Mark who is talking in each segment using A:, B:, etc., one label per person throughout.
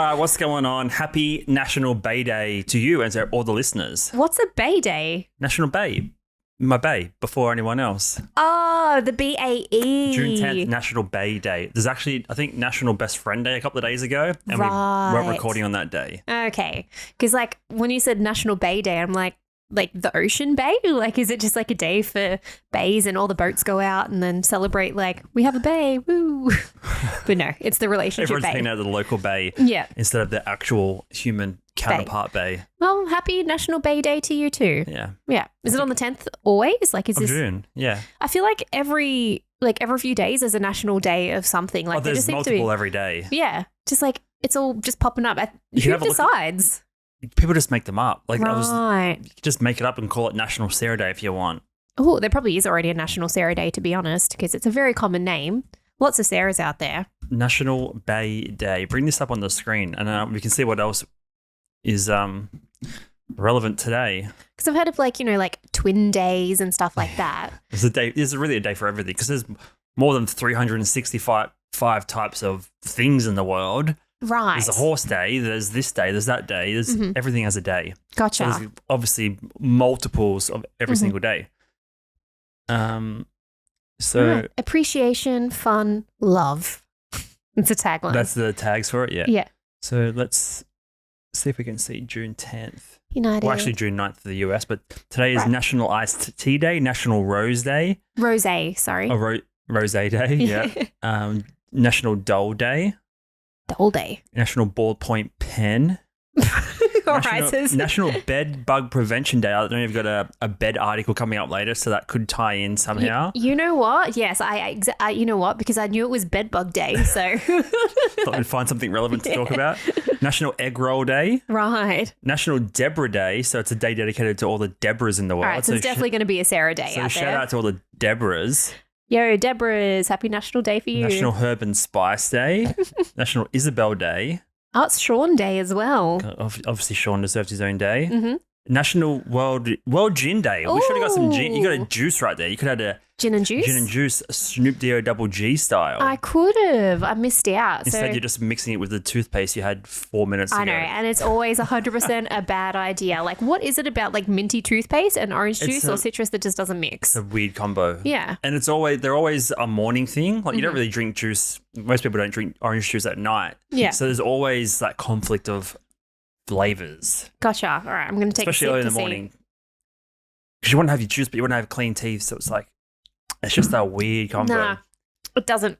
A: right, what's going on? Happy National Bay Day to you and to all the listeners.
B: What's a Bay Day?
A: National Bay. My bay before anyone else.
B: Oh, the BAE.
A: June 10th, National Bay Day. There's actually, I think, National Best Friend Day a couple of days ago, and we weren't recording on that day.
B: Okay. Because, like, when you said National Bay Day, I'm like the Ocean Bay? Like, is it just like a day for bays and all the boats go out and then celebrate, like, we have a bay, woo. But no, it's the relationship
A: Everyone's
B: bay.
A: hanging out at the local bay instead of the actual human counterpart bay.
B: Well, happy National Bay Day to you too.
A: Yeah.
B: Yeah. Is it on the 10th always? Like, is
A: of
B: this
A: June? Yeah.
B: I feel like every few days there's a national day of something. Like,
A: there's multiple every day.
B: Yeah. Just like it's all just popping up. Who decides?
A: People just make them up. Like,
B: right.
A: You could just make it up and call it National Sarah Day if you want.
B: Oh, there probably is already a National Sarah Day, to be honest, because it's a very common name. Lots of Sarahs out there.
A: National Bay Day. Bring this up on the screen and we can see what else is relevant today.
B: Because I've heard of like twin days and stuff like that.
A: There's a day. There's really a day for everything because there's more than 365 types of things in the world.
B: Right.
A: There's a horse day. There's this day. There's that day. There's everything has a day.
B: Gotcha.
A: So there's obviously multiples of every single day. So
B: appreciation, fun, love. It's a tagline.
A: That's the tags for it. Yeah.
B: Yeah.
A: So let's see if we can see June 10th.
B: United.
A: Well, actually June 9th for the US, but today is National Iced Tea Day, National Rose Day.
B: Rosé, sorry.
A: Rosé Day, yeah. National Doll Day.
B: Doll Day.
A: National Ballpoint Pen. National Bed Bug Prevention Day. I don't know if you've got a bed article coming up later, so that could tie in somehow.
B: You know what? Yes, I you know what? Because I knew it was Bed Bug Day, so
A: thought we'd find something relevant to talk about. National Egg Roll Day.
B: Right.
A: National Deborah Day. So it's a day dedicated to all the Deborahs in the world.
B: All right, so it's definitely going to be a Sarah Day
A: so
B: out
A: shout
B: there.
A: out to all the Deborahs.
B: Yo, Deborah's, happy National Day for you.
A: National Herb and Spice Day. National Isabel Day.
B: Oh, it's Sean Day as well.
A: Obviously, Sean deserves his own day.
B: Mm-hmm.
A: National World Gin Day. We should have got some gin. You got a juice right there. You could have had a
B: gin and juice.
A: Gin and juice, Snoop D-O double G style.
B: I could have. I missed out.
A: Instead, you're just mixing it with the toothpaste you had 4 minutes ago.
B: I know, and it's always 100% a bad idea. Like, what is it about like minty toothpaste and orange juice or citrus that just doesn't mix?
A: It's a weird combo.
B: Yeah.
A: And they're always a morning thing. Like, you don't really drink juice. Most people don't drink orange juice at night.
B: Yeah.
A: So there's always that conflict of flavors.
B: Gotcha. All right, I'm going to take
A: especially
B: a sip
A: early in the morning. Because you want to have your juice, but you want to have clean teeth. So it's like, it's just that weird combo.
B: Nah, it doesn't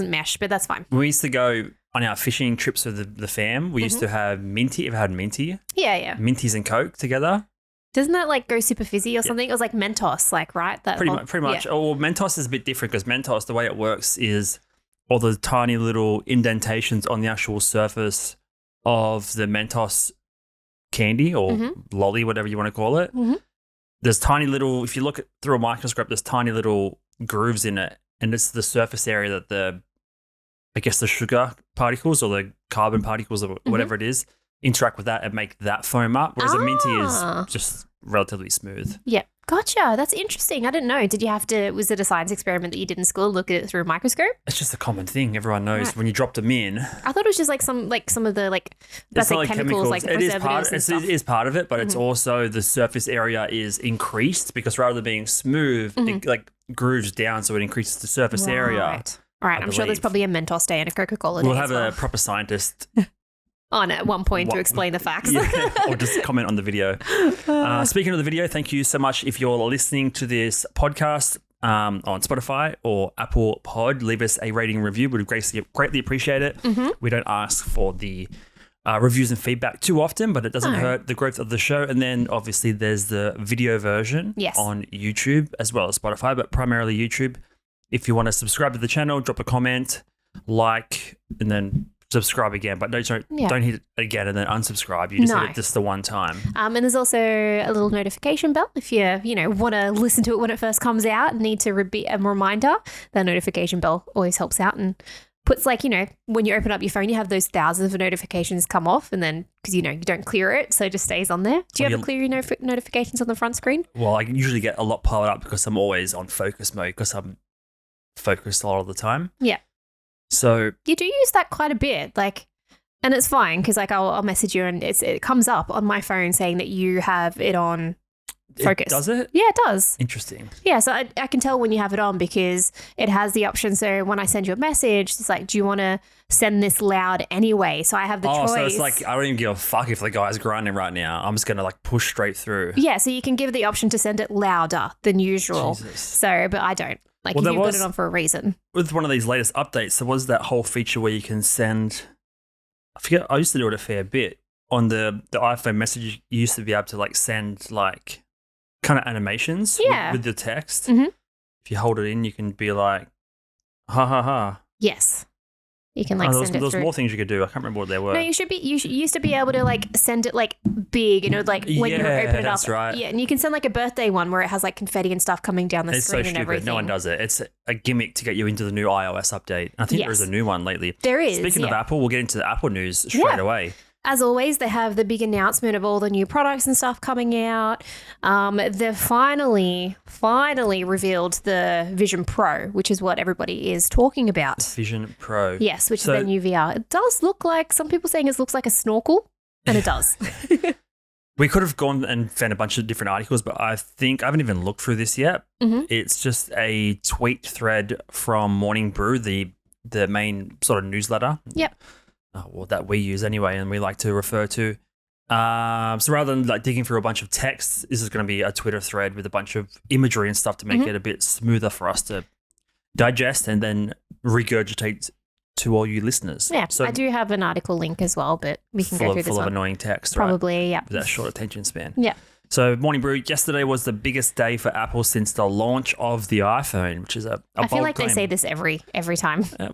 B: mesh, but that's fine.
A: We used to go on our fishing trips with the fam. We used to have minty. Ever had minty?
B: Yeah.
A: Minties and Coke together.
B: Doesn't that like go super fizzy or something? It was like Mentos, like, right? That
A: pretty much. Oh, well, Mentos is a bit different because Mentos, the way it works is all the tiny little indentations on the actual surface of the Mentos candy or lolly, whatever you want to call it.
B: Mm-hmm.
A: There's tiny little, if you look through a microscope, there's tiny little grooves in it. And it's the surface area that the sugar particles or the carbon particles or whatever it is interact with that and make that foam up. Whereas a minty is just relatively smooth.
B: Yeah. Gotcha. That's interesting. I didn't know. Was it a science experiment that you did in school? Look at it through a microscope?
A: It's just a common thing. Everyone knows when you drop them in.
B: I thought it was just like some of the that's like chemicals, like the preservatives and stuff.
A: It is part of it, but it's also the surface area is increased because rather than being smooth, it like grooves down, so it increases the surface area.
B: All right. I'm sure there's probably a Mentos day and a Coca-Cola day.
A: We'll have a proper scientist
B: on at one point to explain the facts.
A: Or just comment on the video. Speaking of the video, thank you so much if you're listening to this podcast on Spotify or Apple Pod. Leave us a rating and review. We'd greatly appreciate it. We don't ask for the reviews and feedback too often, but it doesn't hurt the growth of the show. And then obviously there's the video version on YouTube as well as Spotify, but primarily YouTube. If you want to subscribe to the channel, drop a comment, like, and then subscribe again, but don't hit it again and then unsubscribe. You just hit it just the one time.
B: And there's also a little notification bell if you want to listen to it when it first comes out and need to be a reminder. The notification bell always helps out and puts when you open up your phone, you have those thousands of notifications come off, and then because you don't clear it, so it just stays on there. Do you ever clear your notifications on the front screen?
A: Well, I usually get a lot piled up because I'm always on focus mode because I'm focused a lot of the time.
B: Yeah.
A: So
B: you do use that quite a bit. Like And it's fine because like I'll message you and it comes up on my phone saying that you have it on focus.
A: Does it?
B: Yeah, it does.
A: Interesting.
B: Yeah, so I can tell when you have it on because it has the option. So when I send you a message, it's like, do you want to send this loud anyway? So I have the choice.
A: So it's like, I don't even give a fuck if the guy's grinding right now. I'm just going to like push straight through.
B: Yeah, so you can give the option to send it louder than usual.
A: Jesus.
B: So, but I don't. Like,
A: Well,
B: you've got it on for a reason.
A: With one of these latest updates, there was that whole feature where you can send, I forget, I used to do it a fair bit. On the iPhone message, you used to be able to like send like kind of animations with the text.
B: Mm-hmm.
A: If you hold it in, you can be like, ha ha ha.
B: Yes. You can like send it through.
A: There's more things you could do. I can't remember what they were.
B: No, you used to be able to like send it like big, like when you open it up.
A: That's right.
B: Yeah, and you can send like a birthday one where it has like confetti and stuff coming down the screen and everything.
A: No one does it. It's a gimmick to get you into the new iOS update. I think there's a new one lately.
B: There is.
A: Speaking of Apple, we'll get into the Apple news straight away.
B: As always, they have the big announcement of all the new products and stuff coming out. They've finally revealed the Vision Pro, which is what everybody is talking about.
A: Vision Pro.
B: Yes, which is their new VR. It does look like, some people saying it looks like a snorkel, and it does.
A: We could have gone and found a bunch of different articles, but I haven't even looked through this yet.
B: Mm-hmm.
A: It's just a tweet thread from Morning Brew, the main sort of newsletter.
B: Yep.
A: That we use anyway, and we like to refer to. So rather than like digging through a bunch of text, this is going to be a Twitter thread with a bunch of imagery and stuff to make it a bit smoother for us to digest and then regurgitate to all you listeners.
B: Yeah,
A: so
B: I do have an article link as well, but we can go through this
A: full
B: one.
A: of annoying text,
B: Probably,
A: right?
B: yeah.
A: With that short attention span.
B: Yeah.
A: So Morning Brew, yesterday was the biggest day for Apple since the launch of the iPhone, which is a
B: I feel
A: bold
B: like
A: claim.
B: they say this every time.
A: I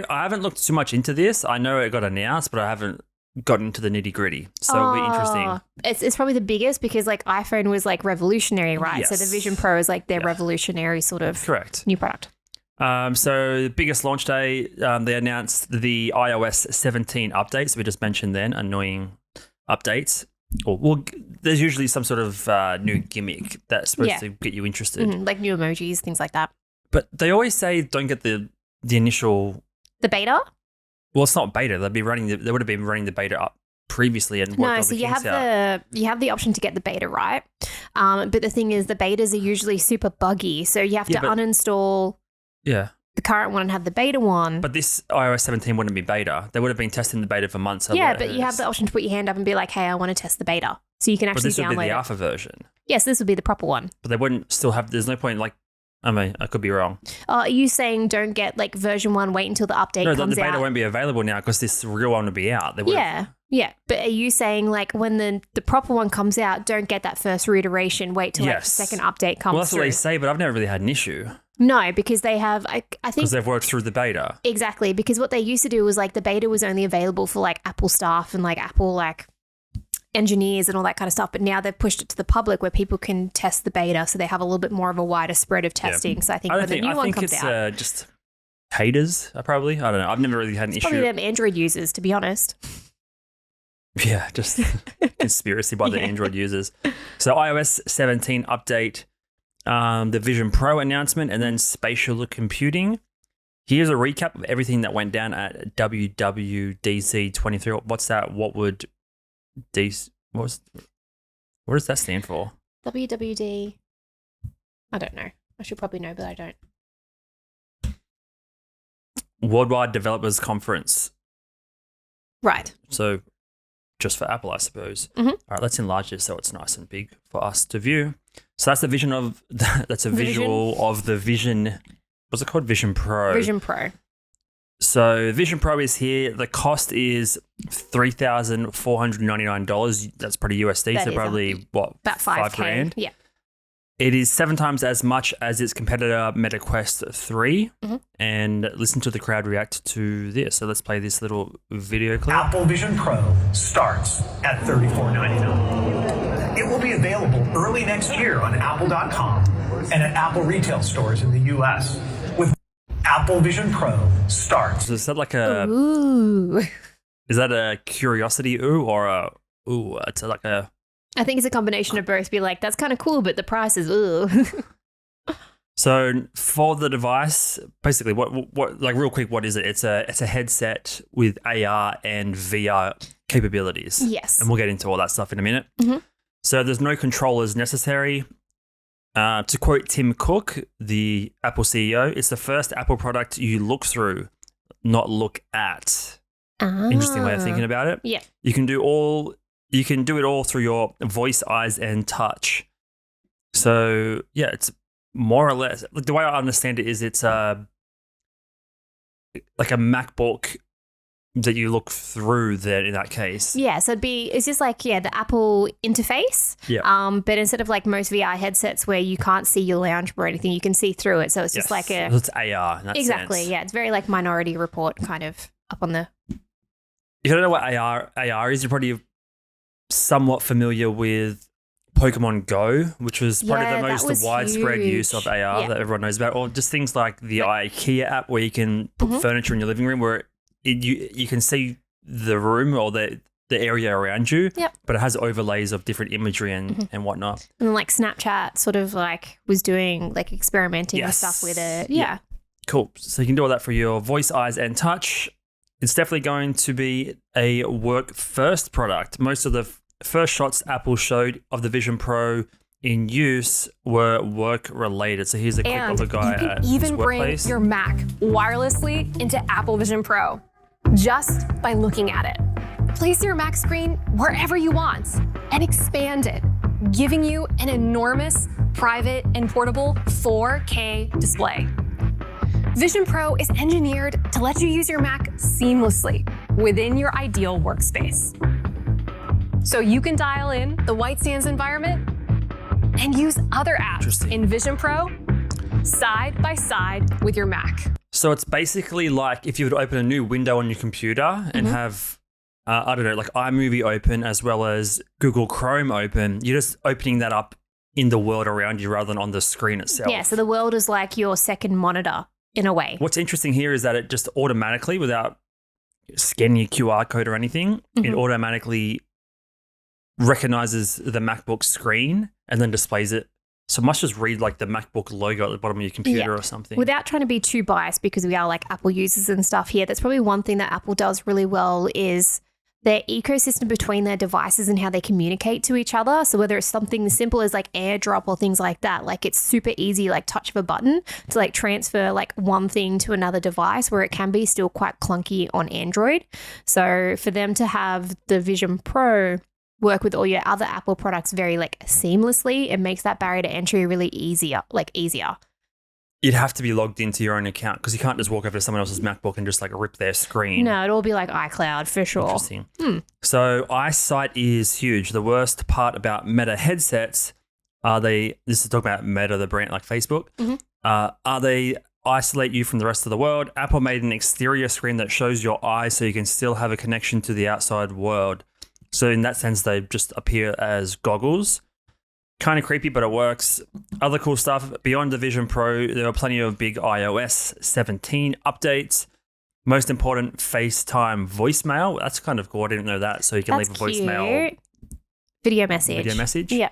A: haven't looked too much into this. I know it got announced, but I haven't gotten into the nitty gritty. So it'll be interesting.
B: It's probably the biggest because like iPhone was like revolutionary, right?
A: Yes.
B: So the Vision Pro is like their revolutionary sort of new product.
A: So the biggest launch day, they announced the iOS 17 updates. We just mentioned then, annoying updates. There's usually some sort of new gimmick that's supposed to get you interested.
B: Mm-hmm. Like new emojis, things like that.
A: But they always say don't get the initial...
B: The beta?
A: Well, it's not beta. They would have been running the beta up previously and worked all the kinks out.
B: You have the option to get the beta, right? But the thing is, the betas are usually super buggy, so you have to uninstall the current one and have the beta one.
A: But this iOS 17 wouldn't be beta. They would have been testing the beta for months.
B: Yeah, but you have the option to put your hand up and be like, "Hey, I want to test the beta," so you can actually download it.
A: But this would be the alpha version.
B: Yes, this would be the proper one.
A: But they wouldn't still have. There's no point. Like, I mean, I could be wrong.
B: Are you saying don't get like version 1? Wait until the update comes out.
A: No, the beta won't be available now because this real one will be out.
B: Yeah. But are you saying like when the proper one comes out, don't get that first reiteration, wait till like the second update comes through?
A: Well, that's what they say, but I've never really had an issue.
B: No, because they have, I think...
A: Because they've worked through the beta.
B: Exactly, because what they used to do was like the beta was only available for like Apple staff and like Apple like engineers and all that kind of stuff. But now they've pushed it to the public where people can test the beta. So they have a little bit more of a wider spread of testing. Yeah. So I think when the new one comes out...
A: I think it's just haters, probably. I don't know. I've never really had an issue.
B: Probably them Android users, to be honest.
A: Yeah, just conspiracy by the Android users. So iOS 17 update, the Vision Pro announcement, and then spatial computing. Here's a recap of everything that went down at WWDC 23. What's that? What does that stand for?
B: WWD. I don't know. I should probably know, but I don't.
A: Worldwide Developers Conference.
B: Right.
A: So just for Apple, I suppose.
B: Mm-hmm.
A: All right, let's enlarge this so it's nice and big for us to view. So that's the vision of visual of the Vision. What's it called? Vision Pro.
B: Vision Pro.
A: So Vision Pro is here. The cost is $3,499. That's pretty USD.
B: That
A: so probably
B: about $5,000. Yeah.
A: It is 7 times as much as its competitor MetaQuest 3.
B: Mm-hmm.
A: And listen to the crowd react to this. So let's play this little video clip.
C: Apple Vision Pro starts at $34.99. It will be available early next year on Apple.com and at Apple retail stores in the U.S. with Apple Vision Pro starts.
A: So is that like a...
B: Ooh.
A: Is that a curiosity ooh or a ooh? It's like a...
B: I think it's a combination of both. Be like, that's kind of cool, but the price is ooh.
A: So for the device, basically, what like real quick, what is it? It's a headset with AR and VR capabilities.
B: Yes.
A: And we'll get into all that stuff in a minute.
B: Mm-hmm.
A: So there's no controllers necessary. To quote Tim Cook, the Apple CEO, it's the first Apple product you look through, not look at. Interesting way of thinking about it.
B: Yeah.
A: You can do it all through your voice, eyes, and touch. So yeah, it's more or less like the way I understand it is it's like a MacBook that you look through then in that case.
B: Yeah, so it's just like, the Apple interface.
A: Yeah.
B: But instead of like most VR headsets where you can't see your lounge or anything, you can see through it. So it's just like
A: it's AR in that
B: exactly,
A: sense.
B: yeah. It's very like Minority Report kind of up on the...
A: If you don't know what AR is, you're probably somewhat familiar with Pokemon Go, which was probably the most widespread use of AR that everyone knows about, or just things like the IKEA app where you can put furniture in your living room where you can see the room or the area around you, but it has overlays of different imagery and whatnot.
B: And then like Snapchat sort of like was doing like experimenting and stuff with it. Yeah.
A: Cool. So you can do all that for your voice, eyes, and touch. It's definitely going to be a work-first product. Most of the first shots Apple showed of the Vision Pro in use were work-related. So here's a clip of a guy at his
D: even bring
A: workplace.
D: your Mac wirelessly into Apple Vision Pro just by looking at it. Place your Mac screen wherever you want and expand it, giving you an enormous, private, and portable 4K display. Vision Pro is engineered to let you use your Mac seamlessly within your ideal workspace. So you can dial in the White Sands environment and use other apps in Vision Pro side by side with your Mac.
A: So it's basically like if you would open a new window on your computer and have, I don't know, like iMovie open as well as Google Chrome open, you're just opening that up in the world around you rather than on the screen itself.
B: Yeah, so the world is like your second monitor in a way.
A: What's interesting here is that it just automatically, without scanning your QR code or anything, it automatically recognizes the MacBook screen and then displays it. So it must just read like the MacBook logo at the bottom of your computer or something.
B: Without trying to be too biased, because we are like Apple users and stuff here, that's probably one thing that Apple does really well is their ecosystem between their devices and how they communicate to each other. So whether it's something as simple as like AirDrop or things like that, like it's super easy, like touch of a button to like transfer like one thing to another device, where it can be still quite clunky on Android. So for them to have the Vision Pro work with all your other Apple products very like seamlessly, it makes that barrier to entry really easier.
A: You'd have to be logged into your own account because you can't just walk over to someone else's MacBook and just like rip their screen.
B: No, it'll all be like iCloud for sure.
A: Interesting. So eyesight is huge. The worst part about Meta headsets this is talking about Meta, the brand like Facebook, are they isolate you from the rest of the world. Apple made an exterior screen that shows your eyes so you can still have a connection to the outside world. So in that sense, they just appear as goggles. Kind of creepy, but it works. Other cool stuff. Beyond the Vision Pro, there are plenty of big iOS 17 updates. Most important, FaceTime voicemail. That's kind of cool. I didn't know that. So you can leave a voicemail.
B: Cute. Video message.
A: Yeah.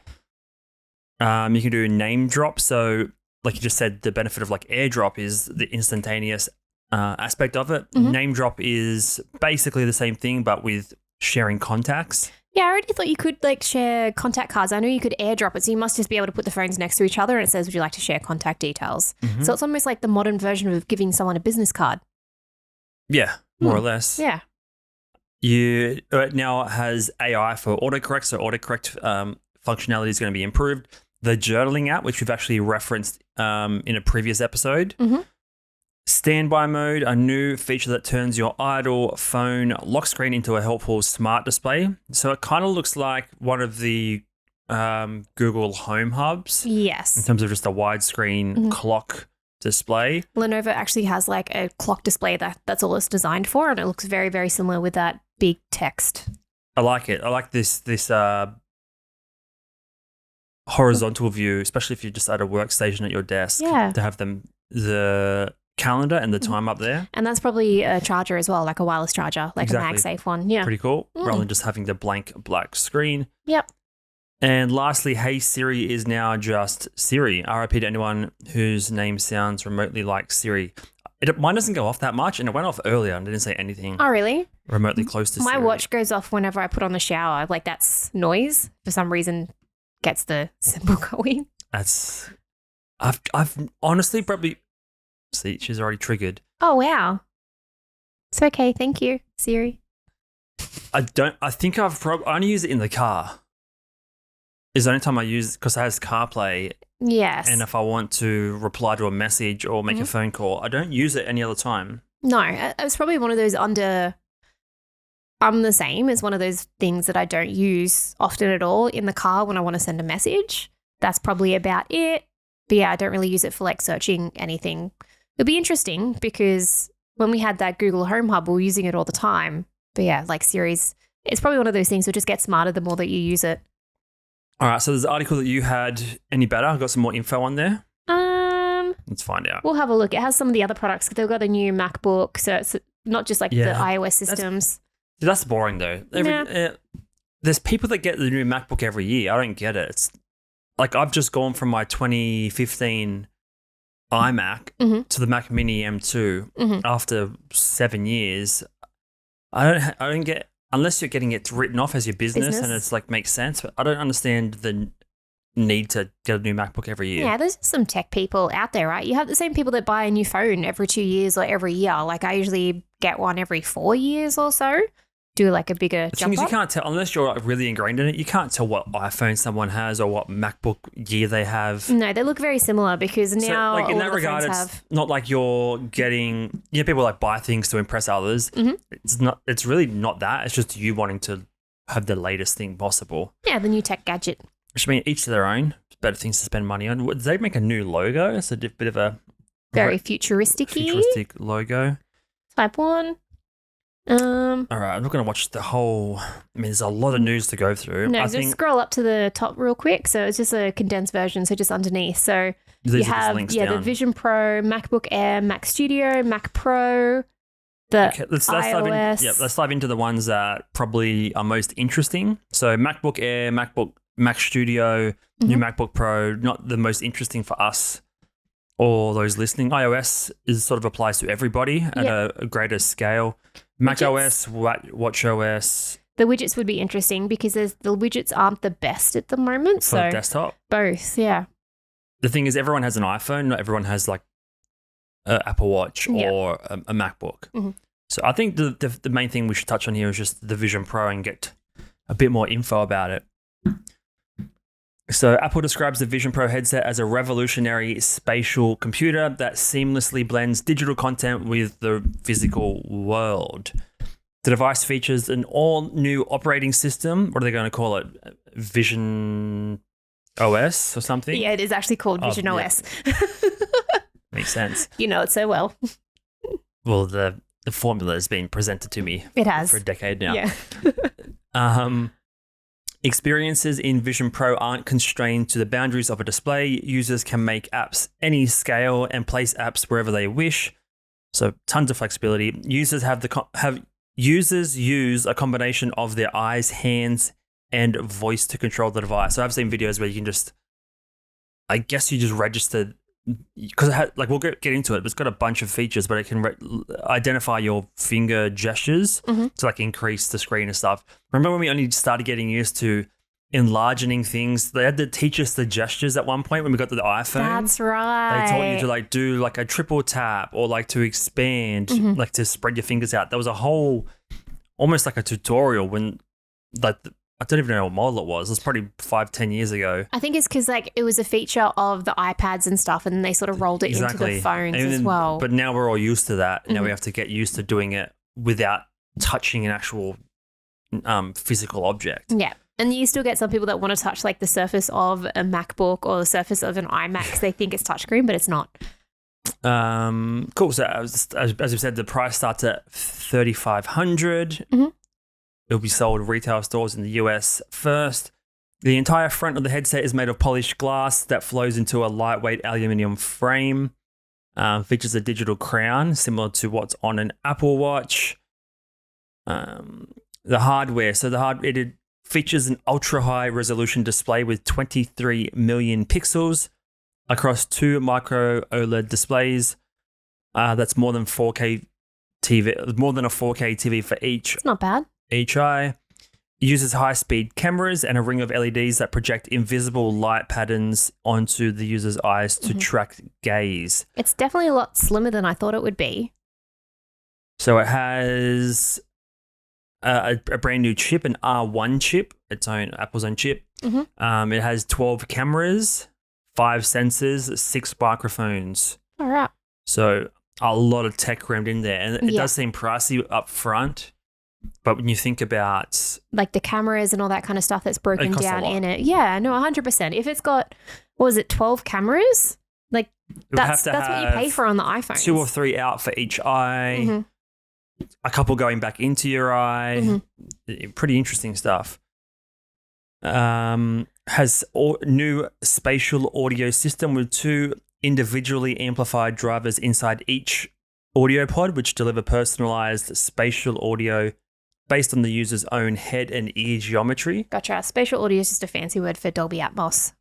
A: You can do name drop. So like you just said, the benefit of like AirDrop is the instantaneous aspect of it. Name drop is basically the same thing, but with sharing contacts.
B: Yeah, I already thought you could like share contact cards. I know you could AirDrop it, so you must just be able to put the phones next to each other and it says, would you like to share contact details? So it's almost like the modern version of giving someone a business card.
A: Yeah, more or less.
B: Yeah.
A: It now has AI for autocorrect, so autocorrect functionality is going to be improved. The journaling app, which we've actually referenced in a previous episode. Standby mode, a new feature that turns your idle phone lock screen into a helpful smart display. So it kind of looks like one of the Google Home hubs.
B: Yes.
A: In terms of just a widescreen clock display.
B: Lenovo actually has like a clock display that's all it's designed for, and it looks very, very similar with that big text.
A: I like it. I like this horizontal view, especially if you're just at a workstation at your desk.
B: Yeah.
A: To have the calendar and the time up there.
B: And that's probably a charger as well, like a wireless charger, like a MagSafe one. Yeah.
A: Pretty cool. Rather than just having the blank black screen.
B: Yep.
A: And lastly, Hey Siri is now just Siri. RIP to anyone whose name sounds remotely like Siri. Mine doesn't go off that much, and it went off earlier and didn't say anything
B: Oh, really?
A: remotely close to
B: My
A: Siri.
B: watch goes off whenever I put on the shower. Like that's noise for some reason gets the symbol going.
A: That's I've honestly probably see she's already triggered.
B: Oh, wow. It's okay. Thank you, Siri.
A: I think I only use it in the car. Is the only time I use it because it has CarPlay.
B: Yes.
A: And if I want to reply to a message or make a phone call, I don't use it any other time.
B: No, it's probably one of those I'm the same as one of those things that I don't use often at all in the car when I want to send a message. That's probably about it. But yeah, I don't really use it for like searching anything. It'll be interesting because when we had that Google Home Hub, we were using it all the time. But yeah, like Siri's, it's probably one of those things that just get smarter the more that you use it.
A: All right, so there's an article that you had any better? I've got some more info on there. Let's find out.
B: We'll have a look. It has some of the other products. They've got a new MacBook, so it's not just like the iOS systems.
A: That's boring though. There's people that get the new MacBook every year. I don't get it. It's like I've just gone from my 2015 iMac to the Mac Mini M2 after 7 years. I don't get. Unless you're getting it written off as your business and it's like makes sense, but I don't understand the need to get a new MacBook every year.
B: Yeah, there's some tech people out there, right? You have the same people that buy a new phone every 2 years or every year. Like I usually get one every 4 years or so. Do like a bigger
A: The
B: jump
A: thing is, you
B: up.
A: can't tell unless you're like really ingrained in it. You can't tell what iPhone someone has or what MacBook year they have.
B: No, they look very similar because now
A: so, like in
B: all
A: that
B: the
A: regard,
B: phones
A: it's
B: have.
A: not like you're getting. People like buy things to impress others. It's not. It's really not that. It's just you wanting to have the latest thing possible.
B: Yeah, the new tech gadget.
A: Which means each to their own. Better things to spend money on. Did they make a new logo? It's a bit of a
B: Very futuristic-y.
A: futuristic logo.
B: Type 1.
A: All right, I'm not going to watch the whole. I mean, there's a lot of news to go through.
B: No,
A: I
B: just
A: think
B: scroll up to the top real quick. So it's just a condensed version. So just underneath. So
A: these
B: you
A: are just
B: have
A: links
B: the
A: down.
B: Vision Pro, MacBook Air, Mac Studio, Mac Pro, the
A: Let's dive
B: iOS.
A: let's dive into the ones that probably are most interesting. So MacBook Air, Mac Studio, new MacBook Pro, not the most interesting for us or those listening. iOS sort of applies to everybody at a greater scale. Mac OS, Watch OS.
B: The widgets would be interesting because the widgets aren't the best at the moment.
A: For the desktop.
B: Both, yeah.
A: The thing is, everyone has an iPhone. Not everyone has like an Apple Watch or a MacBook. So I think the main thing we should touch on here is just the Vision Pro and get a bit more info about it. So Apple describes the Vision Pro headset as a revolutionary spatial computer that seamlessly blends digital content with the physical world. The device features an all-new operating system. What are they going to call it? Vision OS or something?
B: Yeah, it is actually called Vision OS.
A: Makes sense.
B: You know it so well.
A: Well, the formula has been presented to me
B: It has.
A: for a decade now.
B: Yeah.
A: Experiences in Vision Pro aren't constrained to the boundaries of a display. Users can make apps any scale and place apps wherever they wish. So tons of flexibility. Users use a combination of their eyes, hands, and voice to control the device. So I've seen videos where you can just, I guess you just register, because it had, like, we'll get into it, but it's got a bunch of features, but it can identify your finger gestures to like increase the screen and stuff. Remember when we only started getting used to enlarging things? They had to teach us the gestures at one point when we got to the iPhone.
B: That's right.
A: They taught you to like do like a triple tap or like to expand, like to spread your fingers out. There was a whole, almost like a tutorial when like, I don't even know what model it was. It was probably 5-10 years ago.
B: I think it's because like it was a feature of the iPads and stuff, and then they sort of rolled it into the phones as well.
A: But now we're all used to that. Now we have to get used to doing it without touching an actual physical object.
B: Yeah. And you still get some people that want to touch like the surface of a MacBook or the surface of an iMac because they think it's touchscreen, but it's not.
A: Cool. So as we said, the price starts at $3,500. It'll be sold at retail stores in the US first. The entire front of the headset is made of polished glass that flows into a lightweight aluminium frame. Features a digital crown similar to what's on an Apple Watch. The hardware. So it features an ultra-high resolution display with 23 million pixels across 2 micro OLED displays. That's more than 4K TV, more than a 4K TV for
B: It's not bad.
A: each eye. Uses high-speed cameras and a ring of LEDs that project invisible light patterns onto the user's eyes to track gaze.
B: It's definitely a lot slimmer than I thought it would be.
A: So it has a brand new chip, an R1 chip, Apple's own chip. It has 12 cameras, 5 sensors, 6 microphones.
B: All right.
A: So a lot of tech crammed in there. And it does seem pricey up front. But when you think about...
B: like the cameras and all that kind of stuff that's broken
A: costs a
B: down
A: lot.
B: in it. Yeah, no, 100%. If it's got, what was it, 12 cameras? Like, that's what you pay for on the iPhone.
A: 2 or 3 out for each eye. A couple going back into your eye. Pretty interesting stuff. Has new spatial audio system with 2 individually amplified drivers inside each audio pod, which deliver personalized spatial audio based on the user's own head and ear geometry.
B: Gotcha. Spatial audio is just a fancy word for Dolby Atmos.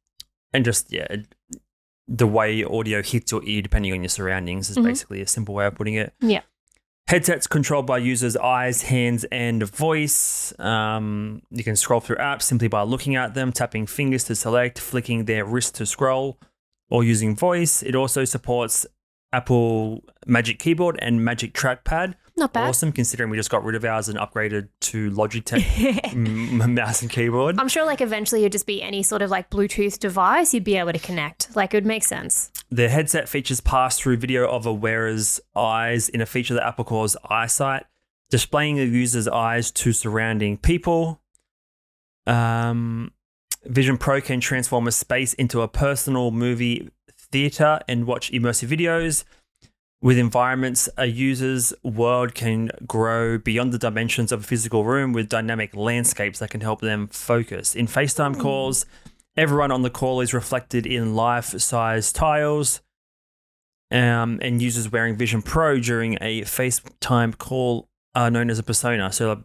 A: And just, the way audio hits your ear depending on your surroundings is basically a simple way of putting it.
B: Yeah.
A: Headsets controlled by users' eyes, hands, and voice. You can scroll through apps simply by looking at them, tapping fingers to select, flicking their wrist to scroll, or using voice. It also supports Apple Magic Keyboard and Magic Trackpad.
B: Not bad.
A: Awesome, considering we just got rid of ours and upgraded to Logitech mouse and keyboard.
B: I'm sure like eventually it'd just be any sort of like Bluetooth device you'd be able to connect. Like it would make sense.
A: The headset features pass-through video of a wearer's eyes in a feature that Apple calls Eyesight, displaying the user's eyes to surrounding people. Vision Pro can transform a space into a personal movie theater and watch immersive videos. With environments, a user's world can grow beyond the dimensions of a physical room with dynamic landscapes that can help them focus. In FaceTime calls, everyone on the call is reflected in life-size tiles, and users wearing Vision Pro during a FaceTime call are known as a persona. So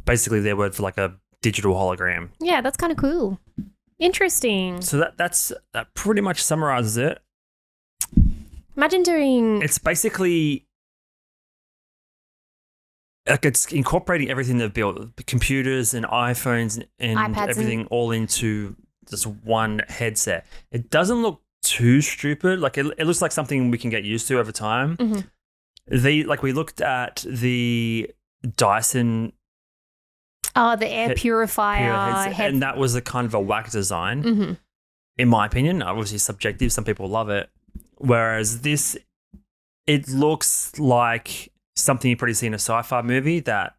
A: basically their word for like a digital hologram.
B: Yeah, that's kind of cool. Interesting.
A: So that pretty much summarizes it.
B: Imagine doing...
A: It's basically like it's incorporating everything they've built, the computers and iPhones and
B: iPads
A: everything all into this one headset. It doesn't look too stupid. Like it looks like something we can get used to over time. We looked at the Dyson
B: the air purifier
A: headset, and that was a kind of a whack design. In my opinion, obviously subjective. Some people love it. Whereas this, it looks like something you probably see in a sci-fi movie that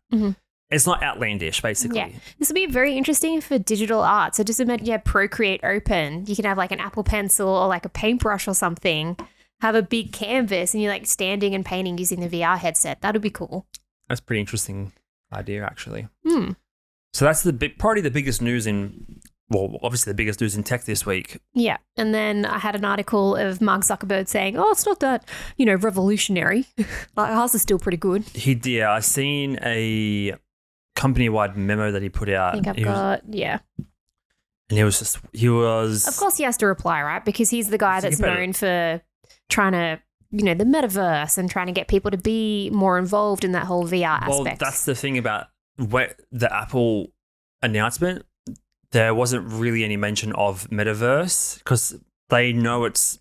A: it's not outlandish, basically.
B: Yeah. This would be very interesting for digital art. So just imagine you have Procreate open. You can have like an Apple Pencil or like a paintbrush or something, have a big canvas and you're like standing and painting using the VR headset. That would be cool.
A: That's a pretty interesting idea, actually. So that's probably the biggest news obviously the biggest news in tech this week.
B: Yeah. And then I had an article of Mark Zuckerberg saying, it's not that, revolutionary. Like ours is still pretty good.
A: I seen a company-wide memo that he put out.
B: I think yeah.
A: And he was...
B: Of course he has to reply, right? Because he's the guy that's known for trying to, the metaverse and trying to get people to be more involved in that whole VR aspect.
A: Well, that's the thing about the Apple announcement. There wasn't really any mention of metaverse because they know it's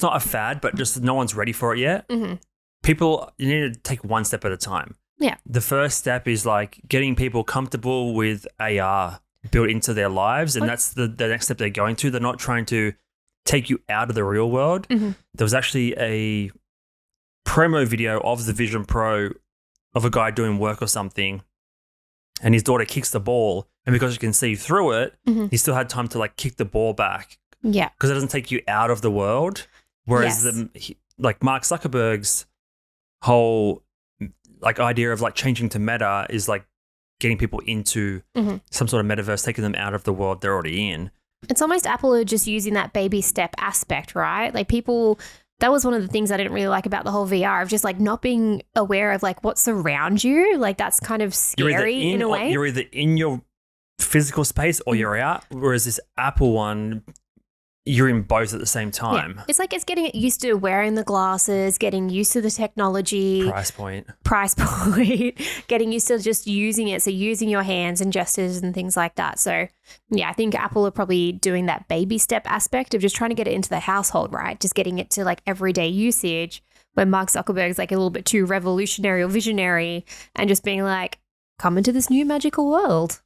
A: not a fad, but just no one's ready for it yet. People, you need to take one step at a time.
B: Yeah.
A: The first step is like getting people comfortable with AR built into their lives, and that's the next step they're going to. They're not trying to take you out of the real world. There was actually a promo video of the Vision Pro of a guy doing work or something, and his daughter kicks the ball, and because you can see through it, he still had time to like kick the ball back.
B: Yeah.
A: Because it doesn't take you out of the world. Whereas like Mark Zuckerberg's whole like idea of like changing to meta is like getting people into some sort of metaverse, taking them out of the world they're already in.
B: It's almost Apple are just using that baby step aspect, right? Like people that was one of the things I didn't really like about the whole VR, of just like not being aware of like what's around you. Like that's kind of scary in a way.
A: You're either in your physical space or you're out. Whereas this Apple one, you're in both at the same time.
B: Yeah. It's like it's getting used to wearing the glasses, getting used to the technology.
A: Price point.
B: Getting used to just using it. So using your hands and gestures and things like that. So yeah, I think Apple are probably doing that baby step aspect of just trying to get it into the household, right? Just getting it to like everyday usage, where Mark Zuckerberg's like a little bit too revolutionary or visionary and just being like, come into this new magical world.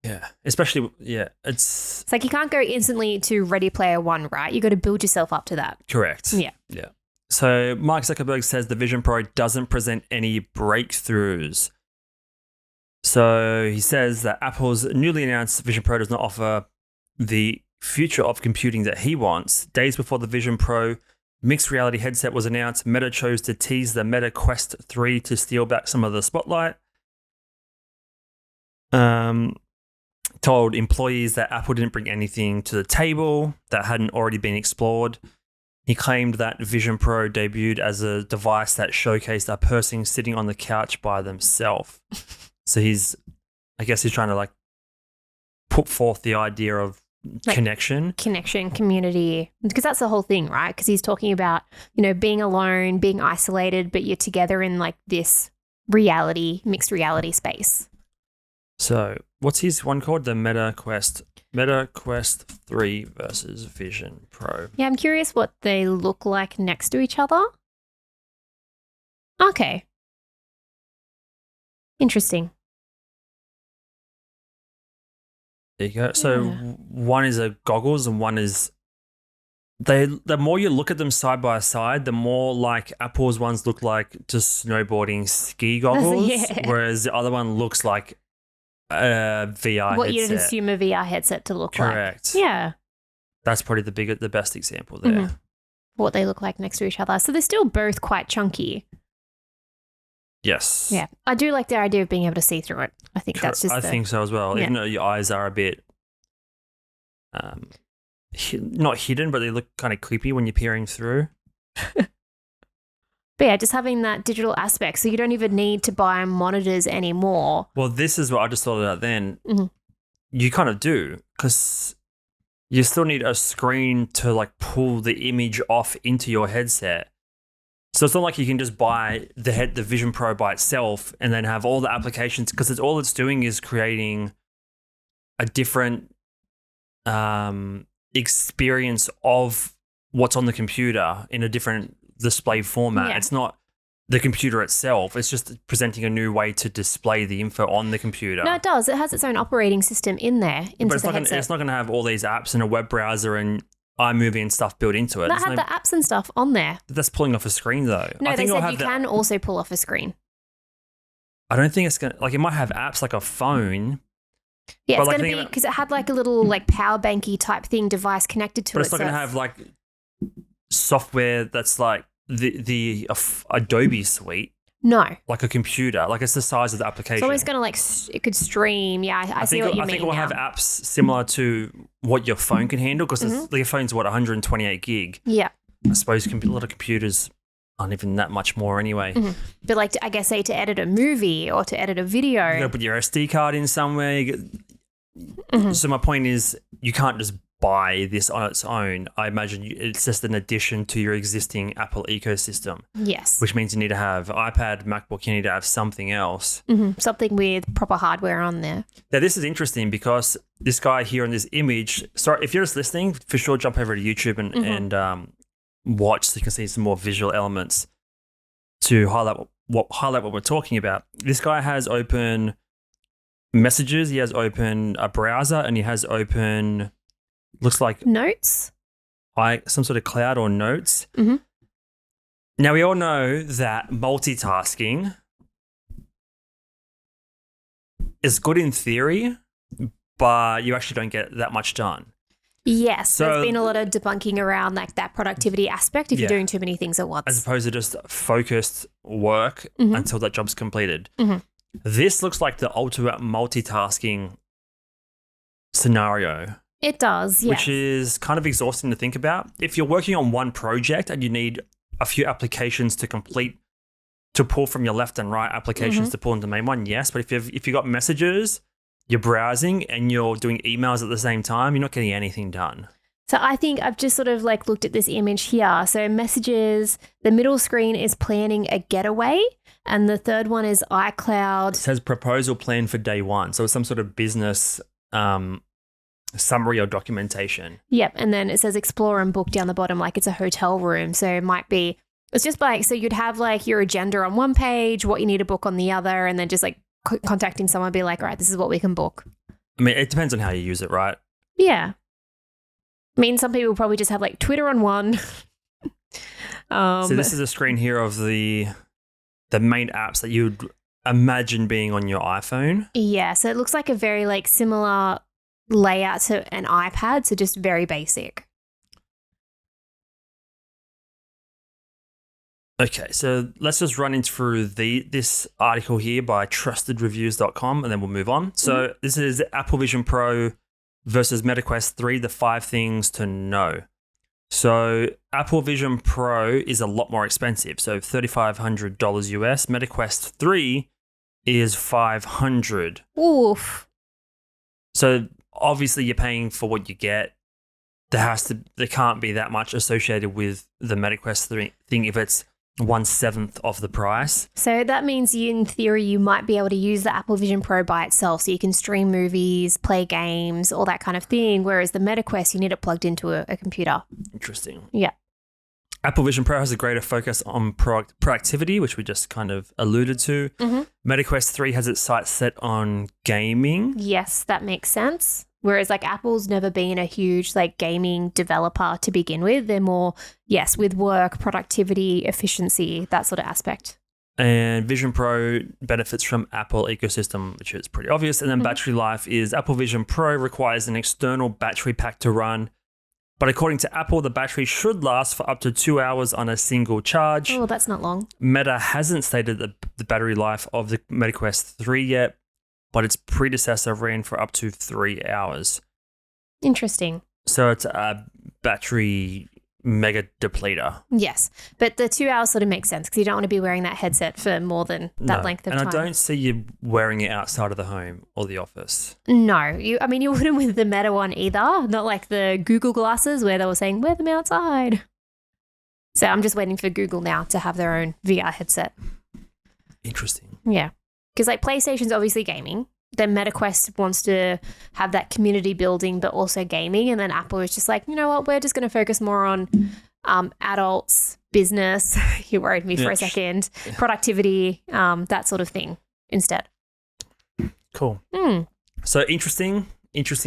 A: Yeah, especially, it's
B: like you can't go instantly to Ready Player One, right? You got to build yourself up to that.
A: Correct.
B: Yeah.
A: Yeah. So Mark Zuckerberg says the Vision Pro doesn't present any breakthroughs. So he says that Apple's newly announced Vision Pro does not offer the future of computing that he wants. Days before the Vision Pro mixed reality headset was announced, Meta chose to tease the Meta Quest 3 to steal back some of the spotlight. Told employees that Apple didn't bring anything to the table that hadn't already been explored. He claimed that Vision Pro debuted as a device that showcased a person sitting on the couch by themselves. So I guess he's trying to like put forth the idea of like connection,
B: community, because that's the whole thing, right? Because he's talking about, being alone, being isolated, but you're together in like this mixed reality space.
A: So what's his one called? The Meta Quest 3 versus Vision Pro.
B: Yeah, I'm curious what they look like next to each other. Okay. Interesting.
A: There you go. So one is a goggles and one is the more you look at them side by side, the more like Apple's ones look like just snowboarding ski goggles, whereas the other one looks like a VR
B: what
A: headset.
B: you'd assume a VR headset to look
A: Correct.
B: like. Yeah.
A: That's probably the best example there.
B: Mm-hmm. What they look like next to each other. So they're still both quite chunky.
A: Yes.
B: Yeah. I do like the idea of being able to see through it. I think that's just
A: I think so as well.
B: Yeah.
A: Even though your eyes are a bit not hidden, but they look kind of creepy when you're peering through.
B: But yeah, just having that digital aspect, so you don't even need to buy monitors anymore.
A: Well, this is what I just thought about then.
B: Mm-hmm.
A: You kind of do, because you still need a screen to like pull the image off into your headset. So it's not like you can just buy the Vision Pro by itself and then have all the applications, because all it's doing is creating a different experience of what's on the computer in a different display format.
B: Yeah.
A: It's not the computer itself. It's just presenting a new way to display the info on the computer.
B: No, it does. It has its own operating system in there into the headset.
A: It's not going to have all these apps and a web browser and iMovie and stuff built into it.
B: Not have the apps and stuff on there.
A: That's pulling off a screen though.
B: No, they said you can also pull off a screen.
A: I don't think it's going to, like, it might have apps like a phone.
B: Yeah, it's going to be, because it had like a little like power banky type thing device connected to it.
A: But it's not going to have like software that's like the Adobe suite.
B: No.
A: Like a computer. Like it's the size of the application.
B: It's always going to like, it could stream. Yeah, I see what you mean.
A: I think it will have apps similar to what your phone can handle, because your phone's 128 gig.
B: Yeah.
A: I suppose a lot of computers aren't even that much more anyway.
B: Mm-hmm. But like, I guess, say to edit a movie or to edit a video.
A: You got to put your SD card in somewhere. So my point is, you can't just buy this on its own. I imagine it's just an addition to your existing Apple ecosystem.
B: Yes.
A: Which means you need to have iPad, MacBook, you need to have something else.
B: Mm-hmm. Something with proper hardware on there.
A: Now, this is interesting because this guy here in this image, sorry, if you're just listening, for sure jump over to YouTube and watch so you can see some more visual elements to highlight what we're talking about. This guy has open messages, he has open a browser, and he has open, looks like
B: notes,
A: some sort of cloud or notes.
B: Mm-hmm.
A: Now, we all know that multitasking is good in theory, but you actually don't get that much done.
B: Yes, so there's been a lot of debunking around like that productivity aspect if you're doing too many things at once.
A: As opposed to just focused work until that job's completed.
B: Mm-hmm.
A: This looks like the ultimate multitasking scenario.
B: It does, yes.
A: which is kind of exhausting to think about. If you're working on one project and you need a few applications to complete, to pull from your left and right applications to pull into the main one, yes. But if you've got messages, you're browsing and you're doing emails at the same time, you're not getting anything done.
B: So I think I've just sort of like looked at this image here. So messages, the middle screen is planning a getaway, and the third one is iCloud.
A: It says proposal plan for day one. So it's some sort of business summary or documentation.
B: Yep. And then it says explore and book down the bottom, like it's a hotel room. So it might be, it's just like, so you'd have like your agenda on one page, what you need to book on the other, and then just like contacting someone, be like, all right, this is what we can book.
A: I mean, it depends on how you use it, right?
B: Yeah. I mean, some people probably just have like Twitter on one.
A: So this is a screen here of the main apps that you'd imagine being on your iPhone.
B: Yeah. So it looks like a very like similar layout to an iPad. So just very basic.
A: Okay, so let's just run into through this article here by trustedreviews.com and then we'll move on. So this is Apple Vision Pro versus MetaQuest 3, the 5 things to know. So Apple Vision Pro is a lot more expensive, so $3,500 US. MetaQuest 3 is $500.
B: Oof. So
A: obviously you're paying for what you get. There can't be that much associated with the MetaQuest 3 thing if it's 1/7 of the price.
B: So that means in theory you might be able to use the Apple Vision Pro by itself, so you can stream movies, play games, all that kind of thing, whereas the MetaQuest, you need it plugged into a computer.
A: Interesting.
B: Yeah.
A: Apple Vision Pro has a greater focus on productivity, which we just kind of alluded to. MetaQuest 3 has its sights set on gaming.
B: Yes, that makes sense. Whereas like Apple's never been a huge like gaming developer to begin with. They're more, yes, with work, productivity, efficiency, that sort of aspect.
A: And Vision Pro benefits from Apple ecosystem, which is pretty obvious. And then battery life is Apple Vision Pro requires an external battery pack to run. But according to Apple, the battery should last for up to 2 hours on a single charge.
B: Oh, that's not long.
A: Meta hasn't stated the battery life of the MetaQuest 3 yet, but its predecessor ran for up to 3 hours.
B: Interesting.
A: So it's a battery mega depleter.
B: Yes, but the 2 hours sort of makes sense because you don't want to be wearing that headset for more than that length of time.
A: And I don't see you wearing it outside of the home or the office.
B: No, you wouldn't with the Meta one either. Not like the Google glasses where they were saying, wear them outside. So I'm just waiting for Google now to have their own VR headset.
A: Interesting.
B: Yeah. Because like PlayStation's obviously gaming. Then MetaQuest wants to have that community building, but also gaming. And then Apple is just like, you know what, we're just going to focus more on adults, business. You worried me for a second. Productivity, that sort of thing instead.
A: Cool. So interesting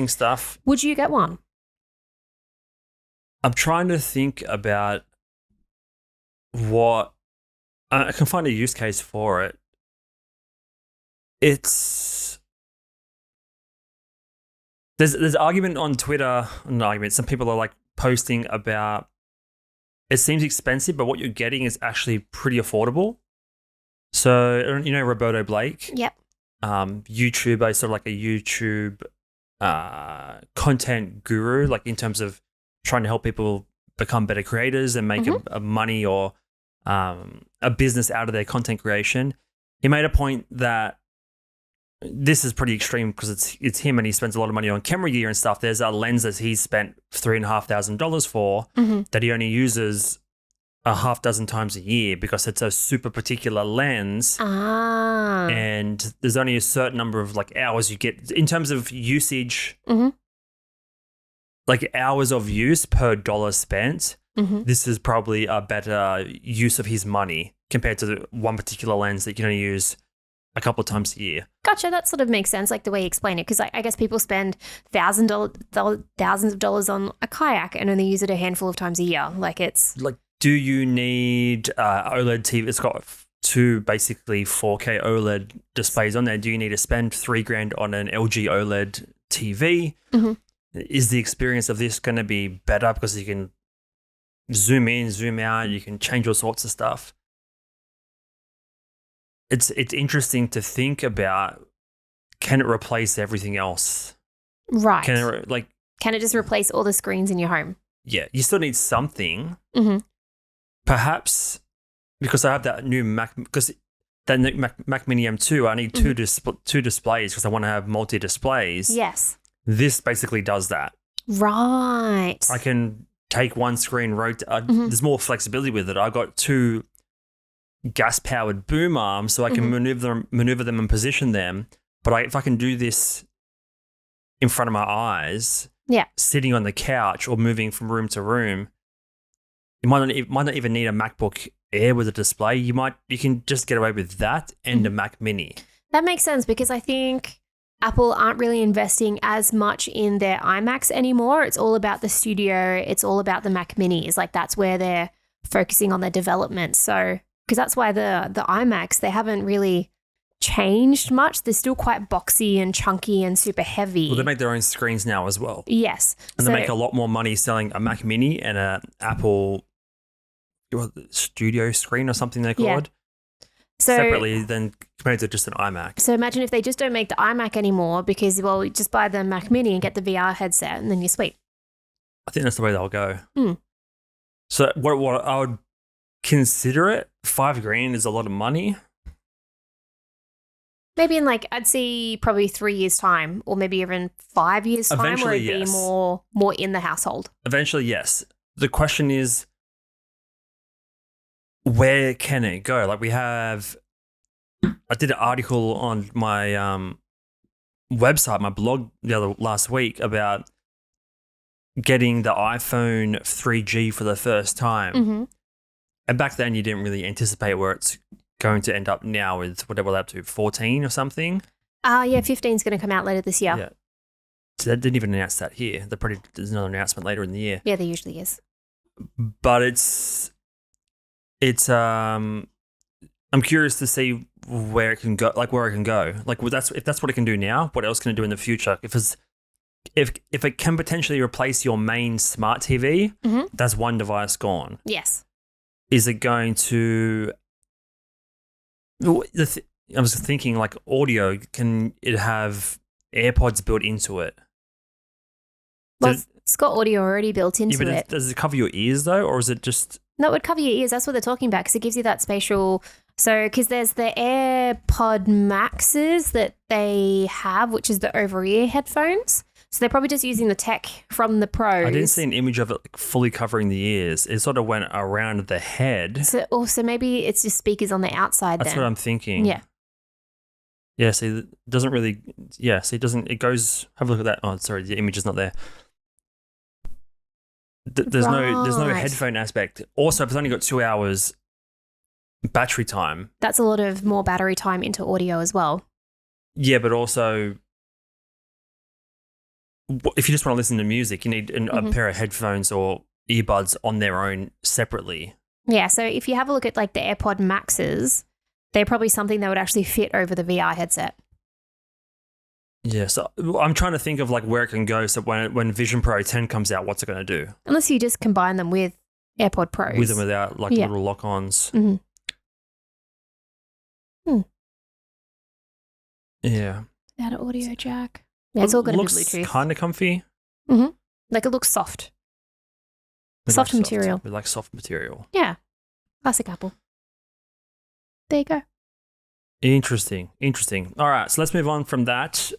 A: stuff.
B: Would you get one?
A: I'm trying to think about what I can find a use case for it. There's argument on Twitter, some people are like posting about it seems expensive, but what you're getting is actually pretty affordable. So, you know, Roberto Blake?
B: Yep.
A: YouTuber, sort of like a YouTube content guru, like in terms of trying to help people become better creators and make a money or a business out of their content creation. He made a point that this is pretty extreme because it's him and he spends a lot of money on camera gear and stuff. There's a lens that he's spent $3,500 for that he only uses a half dozen times a year because it's a super particular lens. And there's only a certain number of like hours you get in terms of usage, like hours of use per dollar spent. This is probably a better use of his money compared to the one particular lens that you can only use a couple of times a year.
B: Gotcha. That sort of makes sense, like the way you explain it, because I guess people spend thousands of dollars on a kayak and only use it a handful of times a year. Like it's
A: like, do you need OLED TV? It's got two basically 4K OLED displays on there. Do you need to spend $3,000 on an LG OLED TV? Is the experience of this going to be better because you can zoom in, zoom out, you can change all sorts of stuff? It's interesting to think about, can it replace everything else?
B: Right.
A: Can it, like,
B: Can it just replace all the screens in your home?
A: Yeah, you still need something.
B: Mm-hmm.
A: Perhaps because I have that new Mac, because that new Mac Mini M2, I need two displays because I want to have multi-displays.
B: Yes.
A: This basically does that.
B: Right.
A: I can take one screen, there's more flexibility with it. I got 2 gas-powered boom arms, so I can maneuver them and position them. But if I can do this in front of my eyes, sitting on the couch or moving from room to room, you might not even need a MacBook Air with a display. You can just get away with that and a Mac Mini.
B: That makes sense because I think Apple aren't really investing as much in their iMacs anymore. It's all about the studio. It's all about the Mac Minis. Like that's where they're focusing on their development. So, because that's why the iMacs, they haven't really changed much. They're still quite boxy and chunky and super heavy.
A: Well, they make their own screens now as well.
B: Yes.
A: And they make a lot more money selling a Mac Mini and an Apple Studio screen or something they're called.
B: So,
A: separately than compared to just an iMac.
B: So imagine if they just don't make the iMac anymore because, well, you just buy the Mac Mini and get the VR headset and then you're sweet.
A: I think that's the way they'll go. So what I would consider it, $5,000 is a lot of money.
B: Maybe in I'd see probably 3 years' time or maybe even 5 years' time where
A: Eventually,
B: it'd be more in the household.
A: Eventually, yes. The question is, where can it go? Like I did an article on my website, my blog last week about getting the iPhone 3G for the first time. And back then you didn't really anticipate where it's going to end up now with whatever they're up to, 14 or something.
B: Yeah, 15 is going to come out later this year.
A: Yeah. So they didn't even announce that here. There's another announcement later in the year.
B: Yeah, there usually is.
A: But it's I'm curious to see where it can go, if that's what it can do now, what else can it do in the future? If it can potentially replace your main smart TV, that's one device gone.
B: Yes.
A: Is it going to? I was thinking audio. Can it have AirPods built into it?
B: Well, it's got audio already built into it.
A: Does it cover your ears though, or is it just?
B: No, it would cover your ears. That's what they're talking about because it gives you that spatial. So, because there's the AirPod Maxes that they have, which is the over-ear headphones. So they're probably just using the tech from the Pros.
A: I didn't see an image of it fully covering the ears. It sort of went around the head.
B: So also maybe it's just speakers on the outside.
A: That's what I'm thinking.
B: Yeah.
A: Yeah. See, it doesn't really. Yeah. See, it doesn't. It goes. Have a look at that. Oh, sorry, the image is not there. There's no headphone aspect. Also, if it's only got 2 hours battery time,
B: that's a lot of more battery time into audio as well.
A: Yeah, but also, if you just want to listen to music, you need a pair of headphones or earbuds on their own separately.
B: Yeah, so if you have a look at the AirPod Maxes, they're probably something that would actually fit over the VR headset.
A: Yeah, so I'm trying to think of where it can go. So when Vision Pro 10 comes out, what's it going to do?
B: Unless you just combine them with AirPod Pros.
A: With and without little lock-ons. Yeah.
B: Without an audio jack. Yeah, it's all going to be Bluetooth.
A: Looks kind of comfy.
B: It looks soft. Soft material.
A: We like soft material.
B: Yeah. Classic Apple. There you go.
A: Interesting. All right, so let's move on from that.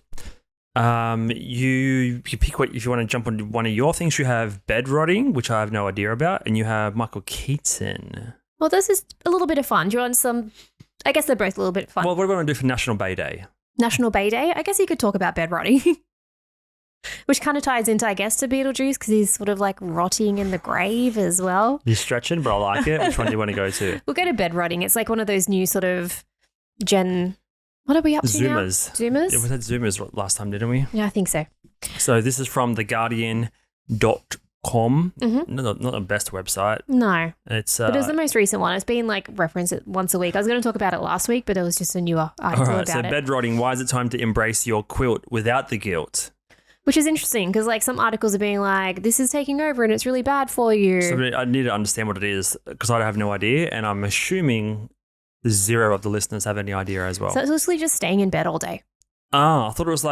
A: You pick if you want to jump on one of your things. You have bed rotting, which I have no idea about, and you have Michael Keaton.
B: Well, this is a little bit of fun. Do you want some? I guess they're both a little bit fun.
A: Well, what do we want to do for National Bay Day?
B: National Bay Day? I guess you could talk about bed rotting, which kind of ties into, I guess, to Beetlejuice because he's sort of rotting in the grave as well.
A: You're stretching, but I like it. Which one do you want to go to?
B: We'll go to bed rotting. It's one of those new sort of what are we up to
A: Zoomers.
B: now? Zoomers?
A: Yeah, we had Zoomers last time, didn't we?
B: Yeah, I think so.
A: So this is from theguardian.com. Not the best website.
B: No.
A: But
B: it was the most recent one. It's been referenced once a week. I was going to talk about it last week, but it was just a newer article
A: all right,
B: about it.
A: So bed rotting, why is it time to embrace your quilt without the guilt?
B: Which is interesting because some articles are being this is taking over and it's really bad for you.
A: So I need to understand what it is because I have no idea, and I'm assuming zero of the listeners have any idea as well.
B: So it's literally just staying in bed all day.
A: I thought it was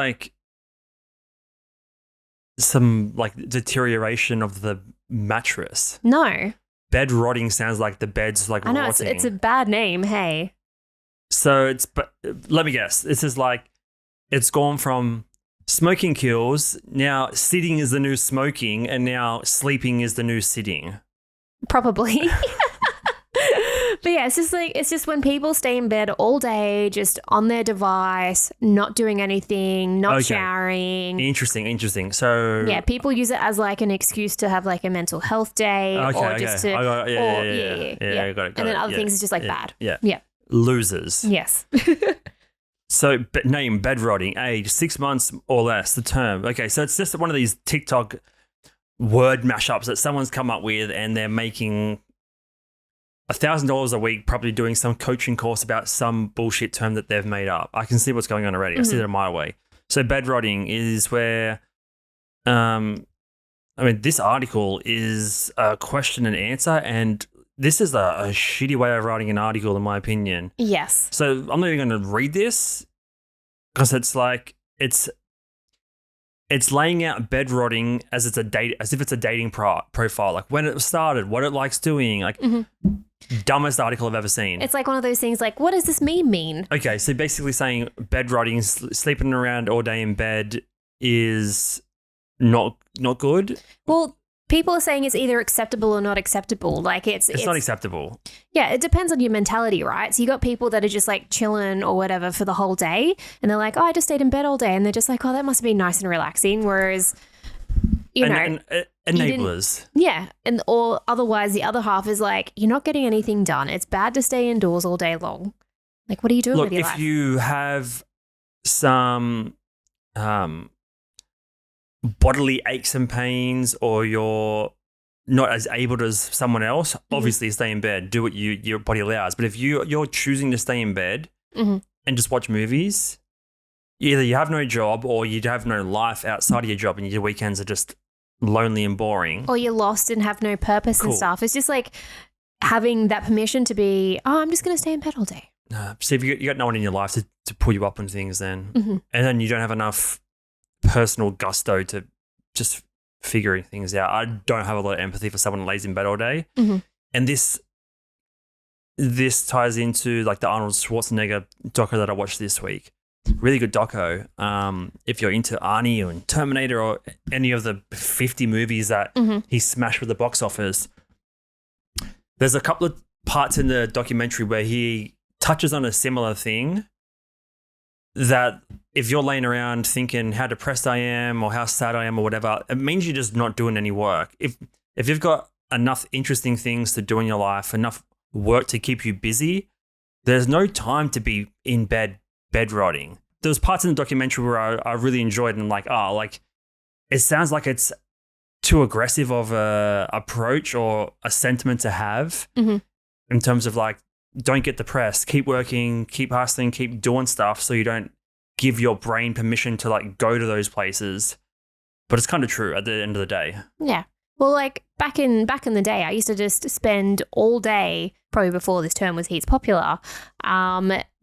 A: some like deterioration of the mattress?
B: No.
A: Bed rotting sounds like the bed's like
B: I know,
A: rotting.
B: it's a bad name, hey.
A: So but let me guess. This is like, it's gone from smoking kills, now sitting is the new smoking, and now sleeping is the new sitting.
B: Probably. But yeah, it's just when people stay in bed all day, just on their device, not doing anything, not showering.
A: Interesting. So
B: yeah, people use it as like an excuse to have like a mental health day, or just to,
A: I got it.
B: And then other things is just like bad.
A: Yeah. Losers.
B: Yes.
A: So name, bed rotting, age 6 months or less, the term. Okay, so it's just one of these TikTok word mashups that someone's come up with, and they're making $1,000 a week, probably doing some coaching course about some bullshit term that they've made up. I can see what's going on already. I see it a mile away. So bed rotting is where, this article is a question and answer, and this is a shitty way of writing an article, in my opinion.
B: Yes.
A: So I'm not even going to read this, because it's like it's laying out bed rotting as if it's a dating profile, like when it started, what it likes doing, like dumbest article I've ever seen.
B: It's like one of those things like, what does this meme mean? Okay,
A: so basically saying bed rotting, sleeping around all day in bed is not good.
B: Well, people are saying it's either acceptable or not acceptable. Like it's
A: not acceptable.
B: Yeah, it depends on your mentality, right? So you got people that are just like chilling or whatever for the whole day, and they're like, "Oh, I just stayed in bed all day," and they're just like, "Oh, that must have been nice and relaxing." Whereas,
A: enablers.
B: Or otherwise, the other half is like, you're not getting anything done. It's bad to stay indoors all day long. Like, what are you doing with your life?
A: If you have some bodily aches and pains, or you're not as able as someone else, obviously stay in bed, do what your body allows. But if you're choosing to stay in bed and just watch movies, either you have no job or you have no life outside of your job, and your weekends are just lonely and boring,
B: or you're lost and have no purpose and stuff. It's just like having that permission to be, oh, I'm just going to stay in bed all day.
A: So if you got no one in your life to pull you up on things, then and then you don't have enough personal gusto to just figuring things out. I don't have a lot of empathy for someone who lays in bed all day. And this ties into like the Arnold Schwarzenegger doco that I watched this week. Really good doco. If you're into Arnie or Terminator or any of the 50 movies that he smashed with the box office, there's a couple of parts in the documentary where he touches on a similar thing, that if you're laying around thinking how depressed I am or how sad I am or whatever, it means you're just not doing any work. If you've got enough interesting things to do in your life, enough work to keep you busy, there's no time to be in bed rotting. There was parts in the documentary where I really enjoyed, and it sounds like it's too aggressive of a approach or a sentiment to have in terms of like, don't get depressed, keep working, keep hustling, keep doing stuff so you don't give your brain permission to like go to those places. But it's kind of true at the end of the day. Yeah.
B: Well, like back in the day, I used to just spend all day, probably before this term was heaps popular,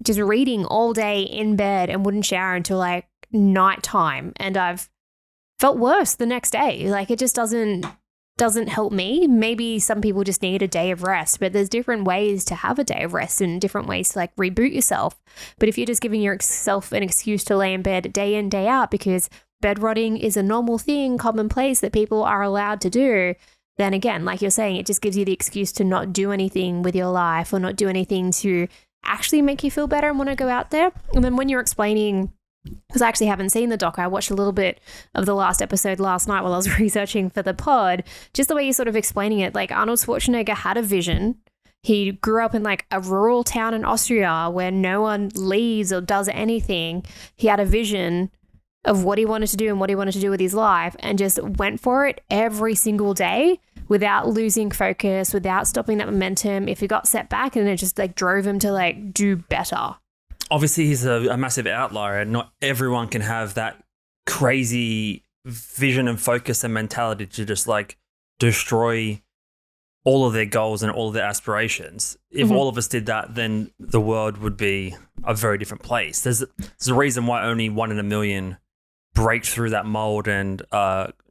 B: just reading all day in bed and wouldn't shower until like nighttime. And I've felt worse the next day. Like it just doesn't help me. Maybe some people just need a day of rest, but there's different ways to have a day of rest and different ways to like reboot yourself. But if you're just giving yourself an excuse to lay in bed day in, day out because bed rotting is a normal thing, commonplace that people are allowed to do, then again, like you're saying, it just gives you the excuse to not do anything with your life or not do anything to actually make you feel better and want to go out there. And then when you're explaining, because I actually haven't seen the doc, I watched a little bit of the last episode last night while I was researching for the pod, just the way you're sort of explaining it, like Arnold Schwarzenegger had a vision. He grew up in like a rural town in Austria where no one leaves or does anything. He had a vision of what he wanted to do and what he wanted to do with his life and just went for it every single day without losing focus, without stopping that momentum. If he got set back, and it just like drove him to like do better.
A: Obviously, he's a massive outlier, and not everyone can have that crazy vision and focus and mentality to just like destroy all of their goals and all of their aspirations. If all of us did that, then the world would be a very different place. There's a reason why only 1 in a million break through that mold and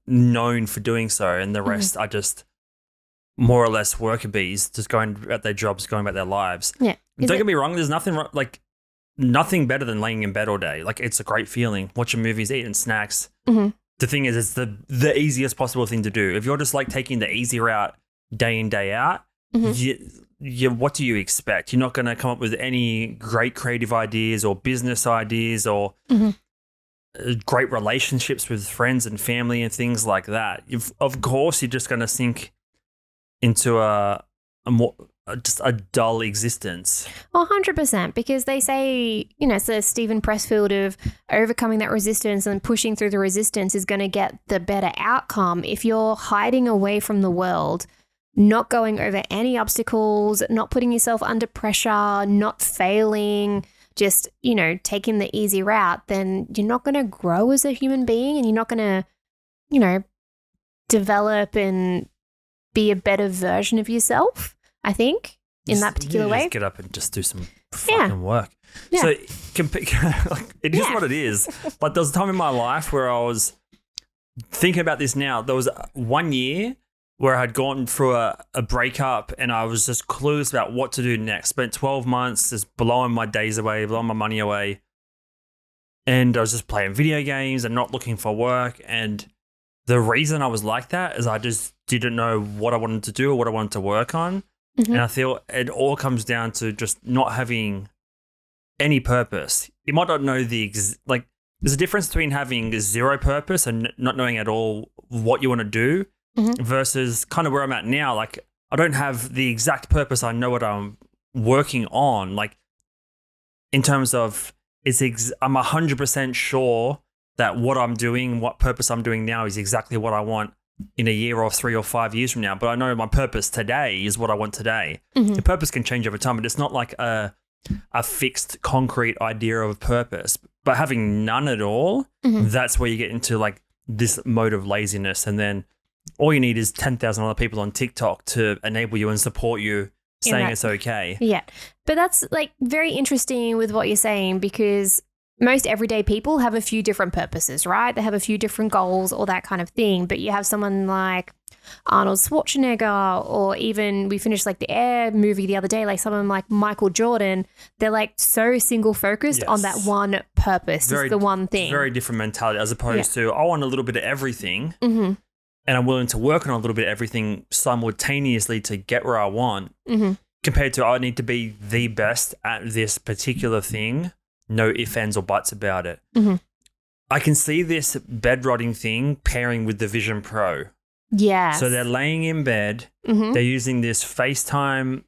A: known for doing so, and the rest are just more or less worker bees, just going at their jobs, going about their lives.
B: Yeah.
A: Don't get me wrong. There's nothing better than laying in bed all day. Like, it's a great feeling. Watching movies, eating snacks.
B: Mm-hmm.
A: The thing is, it's the easiest possible thing to do. If you're just like taking the easy route day in, day out, what do you expect? You're not going to come up with any great creative ideas or business ideas or great relationships with friends and family and things like that. Of course, you're just going to sink into a more just a dull existence.
B: 100%, because they say, it's the Stephen Pressfield of overcoming that resistance and pushing through the resistance is going to get the better outcome. If you're hiding away from the world, not going over any obstacles, not putting yourself under pressure, not failing, just, taking the easy route, then you're not going to grow as a human being, and you're not going to, develop and be a better version of yourself. I think, in that particular way.
A: Just get up and just do some fucking work.
B: Yeah.
A: So it is what it is. Like, there was a time in my life where I was thinking about this now. There was 1 year where I had gone through a breakup and I was just clueless about what to do next. Spent 12 months just blowing my days away, blowing my money away. And I was just playing video games and not looking for work. And the reason I was like that is I just didn't know what I wanted to do or what I wanted to work on. And I feel it all comes down to just not having any purpose. You might not know there's a difference between having zero purpose and not knowing at all what you want to do versus kind of where I'm at now. Like, I don't have the exact purpose. I know what I'm working on. Like, in terms of I'm 100% sure that what I'm doing, what purpose I'm doing now is exactly what I want in a year or 3 or 5 years from now. But I know my purpose today is what I want today. The purpose can change over time, but it's not like a fixed concrete idea of purpose. But having none at all, that's where you get into like this mode of laziness. And then all you need is 10,000 other people on TikTok to enable you and support you saying it's okay.
B: Yeah. But that's like very interesting with what you're saying, because most everyday people have a few different purposes, right? They have a few different goals, all that kind of thing. But you have someone like Arnold Schwarzenegger, or even we finished like the Air movie the other day, like someone like Michael Jordan. They're like so single focused on that one purpose. It's the one thing.
A: Very different mentality as opposed to I want a little bit of everything and I'm willing to work on a little bit of everything simultaneously to get where I want, compared to I need to be the best at this particular thing. No ifs, ands, or buts about it. I can see this bed rotting thing pairing with the Vision Pro.
B: Yeah.
A: So they're laying in bed. They're using this FaceTime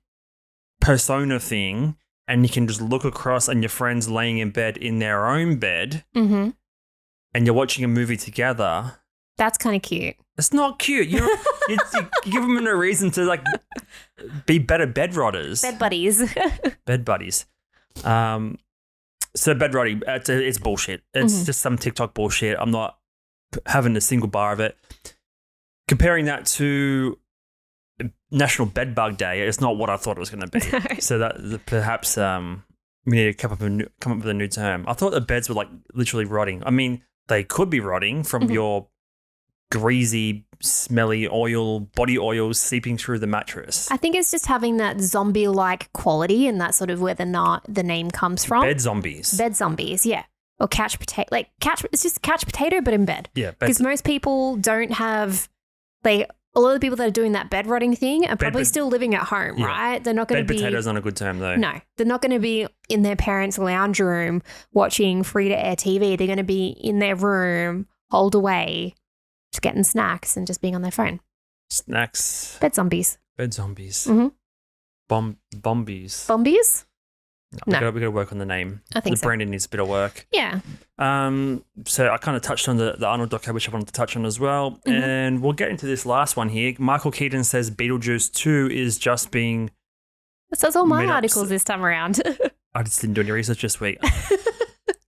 A: persona thing, and you can just look across and your friend's laying in bed in their own bed, and you're watching a movie together.
B: That's kind of cute.
A: It's not cute. You give them a reason to like be better bed rotters.
B: Bed buddies.
A: Bed buddies. So bed rotting, it's bullshit. It's just some TikTok bullshit. I'm not having a single bar of it. Comparing that to National Bed Bug Day, it's not what I thought it was going to be.
B: No.
A: So that perhaps we need to come up with a new term. I thought the beds were like literally rotting. I mean, they could be rotting from your greasy, smelly body oil seeping through the mattress.
B: I think it's just having that zombie-like quality, and that's sort of where the name comes from.
A: Bed zombies.
B: Bed zombies, yeah. Or couch potato. It's just couch potato, but in bed.
A: Yeah.
B: Because most people don't have, like, a lot of the people that are doing that bed rotting thing are probably still living at home, right? They're not going to be...
A: Bed potato's not a good term, though.
B: No. They're not going to be in their parents' lounge room watching free-to-air TV. They're going to be in their room, holed away, just getting snacks and just being on their phone.
A: Snacks.
B: Bed zombies.
A: Bed zombies. Bombies.
B: Bombies?
A: No. We got to work on the name.
B: I think so.
A: The branding needs a bit of work.
B: Yeah.
A: So I kind of touched on the Arnold doco, which I wanted to touch on as well. And we'll get into this last one here. Michael Keaton says Beetlejuice 2 is just being...
B: That's all my articles this time around.
A: I just didn't do any research this week.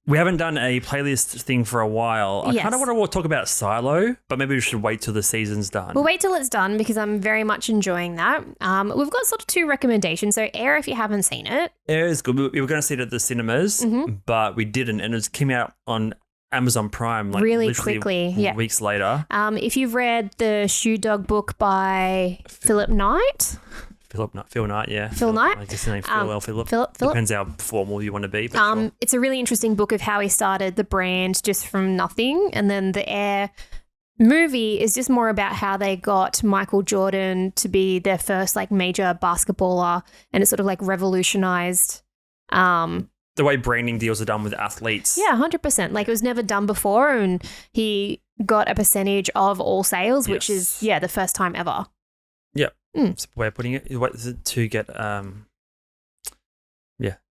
A: We haven't done a playlist thing for a while. I kind of want to talk about Silo, but maybe we should wait till the season's done.
B: We'll wait till it's done because I'm very much enjoying that. We've got sort of 2 recommendations. So Air, if you haven't seen it.
A: Air is good. We were going to see it at the cinemas, but we didn't. And it came out on Amazon Prime like
B: really
A: literally
B: quickly. Yeah.
A: weeks later.
B: If you've read the Shoe Dog book by Philip Knight.
A: Phil Knight, yeah.
B: Phil Knight?
A: I guess his name Phil Philip.
B: Philip.
A: Depends how formal you want to be. But sure.
B: It's a really interesting book of how he started the brand just from nothing. And then the Air movie is just more about how they got Michael Jordan to be their first like major basketballer, and it sort of like revolutionized
A: the way branding deals are done with athletes.
B: Yeah, 100%. Like it was never done before, and he got a percentage of all sales, which is the first time ever.
A: Yeah. That's a way of putting it. To get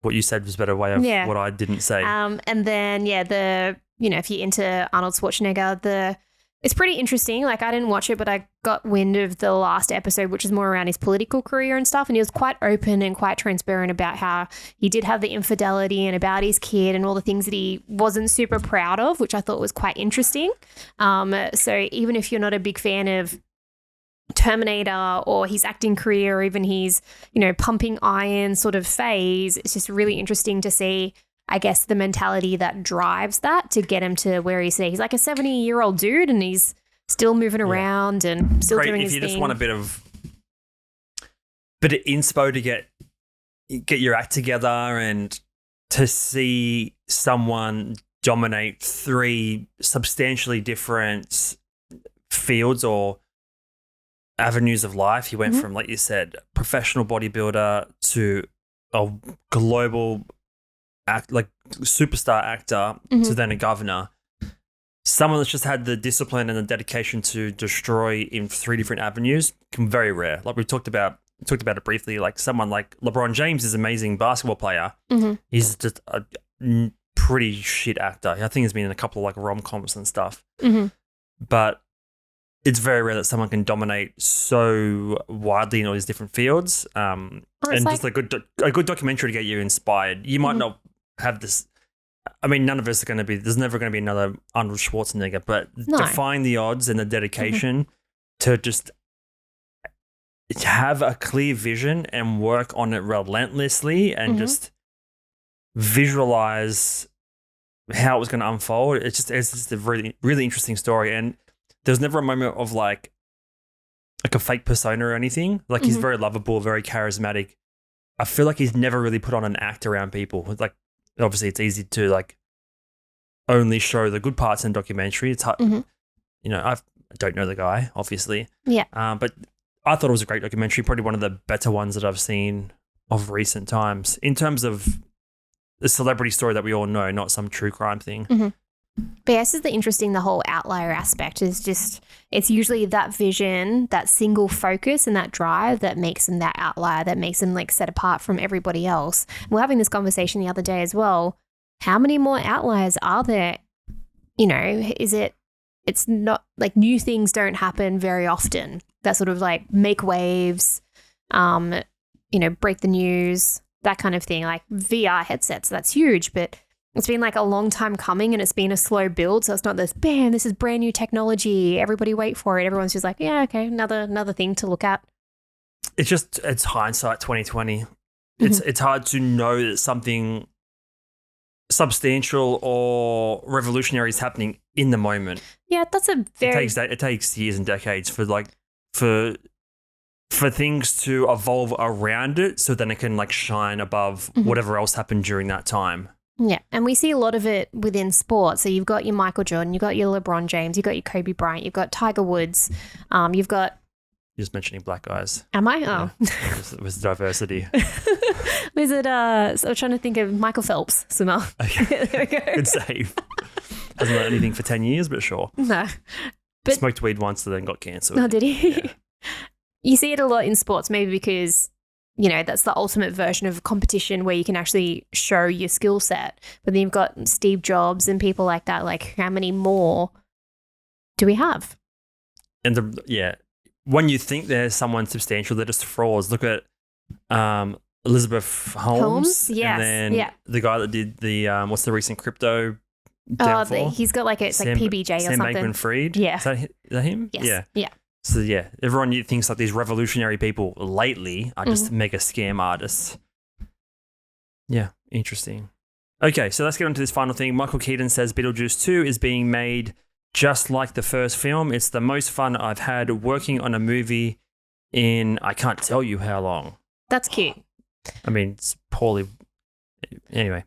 A: what you said was a better way of what I didn't say.
B: And then if you're into Arnold Schwarzenegger, it's pretty interesting. Like I didn't watch it, but I got wind of the last episode, which is more around his political career and stuff. And he was quite open and quite transparent about how he did have the infidelity and about his kid and all the things that he wasn't super proud of, which I thought was quite interesting. So even if you're not a big fan of Terminator or his acting career or even his, pumping iron sort of phase, it's just really interesting to see, I guess, the mentality that drives that to get him to where he's at. He's like a 70-year-old dude and he's still moving around and still doing his thing. If you just want
A: a bit of inspo to get your act together and to see someone dominate 3 substantially different fields or avenues of life. He went from, like you said, professional bodybuilder to a global superstar actor to then a governor. Someone that's just had the discipline and the dedication to destroy in 3 different avenues, very rare. Like we talked about it briefly. Like someone like LeBron James is an amazing basketball player. He's just a pretty shit actor. I think he's been in a couple of like rom-coms and stuff. But it's very rare that someone can dominate so widely in all these different fields. And just a good documentary to get you inspired. You might not have this. I mean, none of us are going to be. There's never going to be another Arnold Schwarzenegger. But defying the odds and the dedication to just have a clear vision and work on it relentlessly and just visualize how it was going to unfold. It's just a really, really interesting story. And there's never a moment of like a fake persona or anything. Like he's very lovable, very charismatic. I feel like he's never really put on an act around people. Like obviously it's easy to like only show the good parts in a documentary. It's hard, I don't know the guy, obviously.
B: Yeah.
A: But I thought it was a great documentary, probably one of the better ones that I've seen of recent times in terms of the celebrity story that we all know, not some true crime thing.
B: But yeah, this is the whole outlier aspect is just, it's usually that vision, that single focus and that drive that makes them that outlier, that makes them like set apart from everybody else. We're having this conversation the other day as well. How many more outliers are there? It's not like new things don't happen very often. That sort of like make waves, break the news, that kind of thing. Like VR headsets, that's huge, but it's been like a long time coming and it's been a slow build. So it's not this, bam, this is brand new technology. Everybody wait for it. Everyone's just like, yeah, okay, another thing to look at.
A: It's hindsight 2020. It's hard to know that something substantial or revolutionary is happening in the moment.
B: Yeah, that's a very...
A: It takes years and decades for things to evolve around it so then it can like shine above whatever else happened during that time.
B: Yeah, and we see a lot of it within sports. So you've got your Michael Jordan, you've got your LeBron James, you've got your Kobe Bryant, you've got Tiger Woods, you've got...
A: You're just mentioning black guys.
B: Am I? Oh.
A: Yeah. It was diversity.
B: Was it, so I'm trying to think of Michael Phelps, swimmer.
A: Okay.
B: There we go.
A: Good save. Hasn't done anything for 10 years, but sure.
B: No. But,
A: smoked weed once and then got cancer.
B: Oh, did he?
A: Yeah.
B: You see it a lot in sports, maybe because... that's the ultimate version of a competition where you can actually show your skill set. But then you've got Steve Jobs and people like that. Like, how many more do we have?
A: And when you think there's someone substantial, they're just frauds. Look at Elizabeth Holmes.
B: Yes.
A: And then the guy that did the, what's the recent crypto downfall?
B: He's got like it's like PBJ or
A: Sam
B: something.
A: Sam Bankman-Fried.
B: Yeah.
A: Is that him?
B: Yes. Yeah.
A: So everyone thinks like these revolutionary people lately are just mega scam artists. Yeah, interesting. Okay, so let's get on to this final thing. Michael Keaton says Beetlejuice 2 is being made just like the first film. It's the most fun I've had working on a movie in I can't tell you how long.
B: That's cute.
A: I mean, it's poorly. Anyway.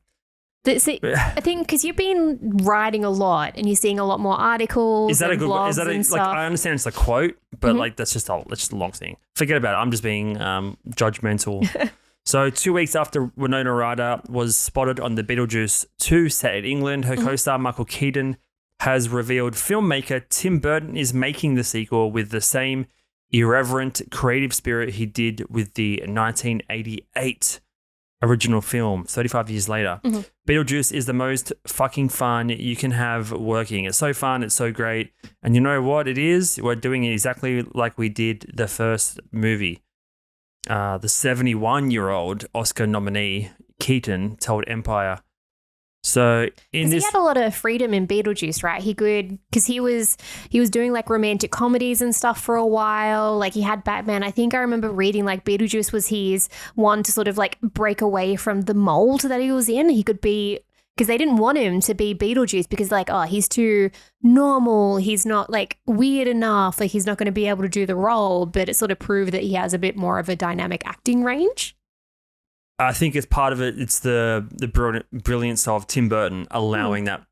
B: See, I think because you've been writing a lot and you're seeing a lot more articles.
A: Is that a
B: and
A: good?
B: blogs
A: Is that
B: and
A: like?
B: stuff.
A: I understand it's a quote, but like that's just a long thing. Forget about it. I'm just being judgmental. So 2 weeks after Winona Ryder was spotted on the Beetlejuice 2 set in England, her co-star Michael Keaton has revealed filmmaker Tim Burton is making the sequel with the same irreverent creative spirit he did with the 1988 original film 35 years later. Beetlejuice is the most fucking fun you can have working. It's so fun. It's so great. And you know what it is? We're doing it exactly like we did the first movie. The 71-year-old Oscar nominee Keaton told Empire. So in this,
B: he had a lot of freedom in Beetlejuice, right? He could, because he was doing like romantic comedies and stuff for a while. Like he had Batman. I think I remember reading like Beetlejuice was his one to sort of like break away from the mold that he was in. He could be, because they didn't want him to be Beetlejuice because like, oh, he's too normal. He's not like weird enough. Like he's not going to be able to do the role. But it sort of proved that he has a bit more of a dynamic acting range.
A: I think as part of it, it's the brilliance of Tim Burton allowing that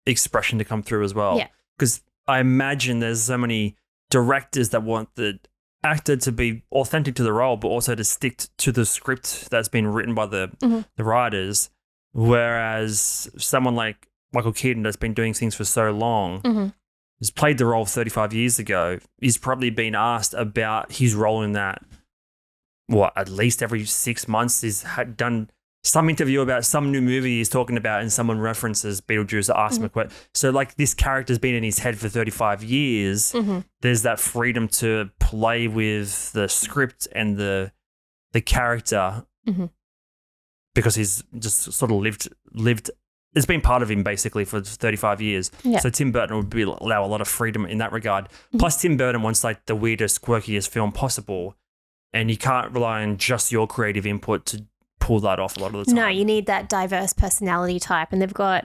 A: expression to come through as well.
B: Yeah.
A: Because I imagine there's so many directors that want the actor to be authentic to the role, but also to stick to the script that's been written by the writers. Whereas someone like Michael Keaton that's been doing things for so long, has played the role 35 years ago, he's probably been asked about his role in that. At least every 6 months he's done some interview about some new movie he's talking about and someone references Beetlejuice or asks him a question. So like this character's been in his head for 35 years. There's that freedom to play with the script and the character because he's just sort of lived. It's been part of him basically for 35 years.
B: Yeah.
A: So Tim Burton would allow a lot of freedom in that regard. Plus Tim Burton wants like the weirdest, quirkiest film possible. And you can't rely on just your creative input to pull that off a lot of the time.
B: No, you need that diverse personality type. And they've got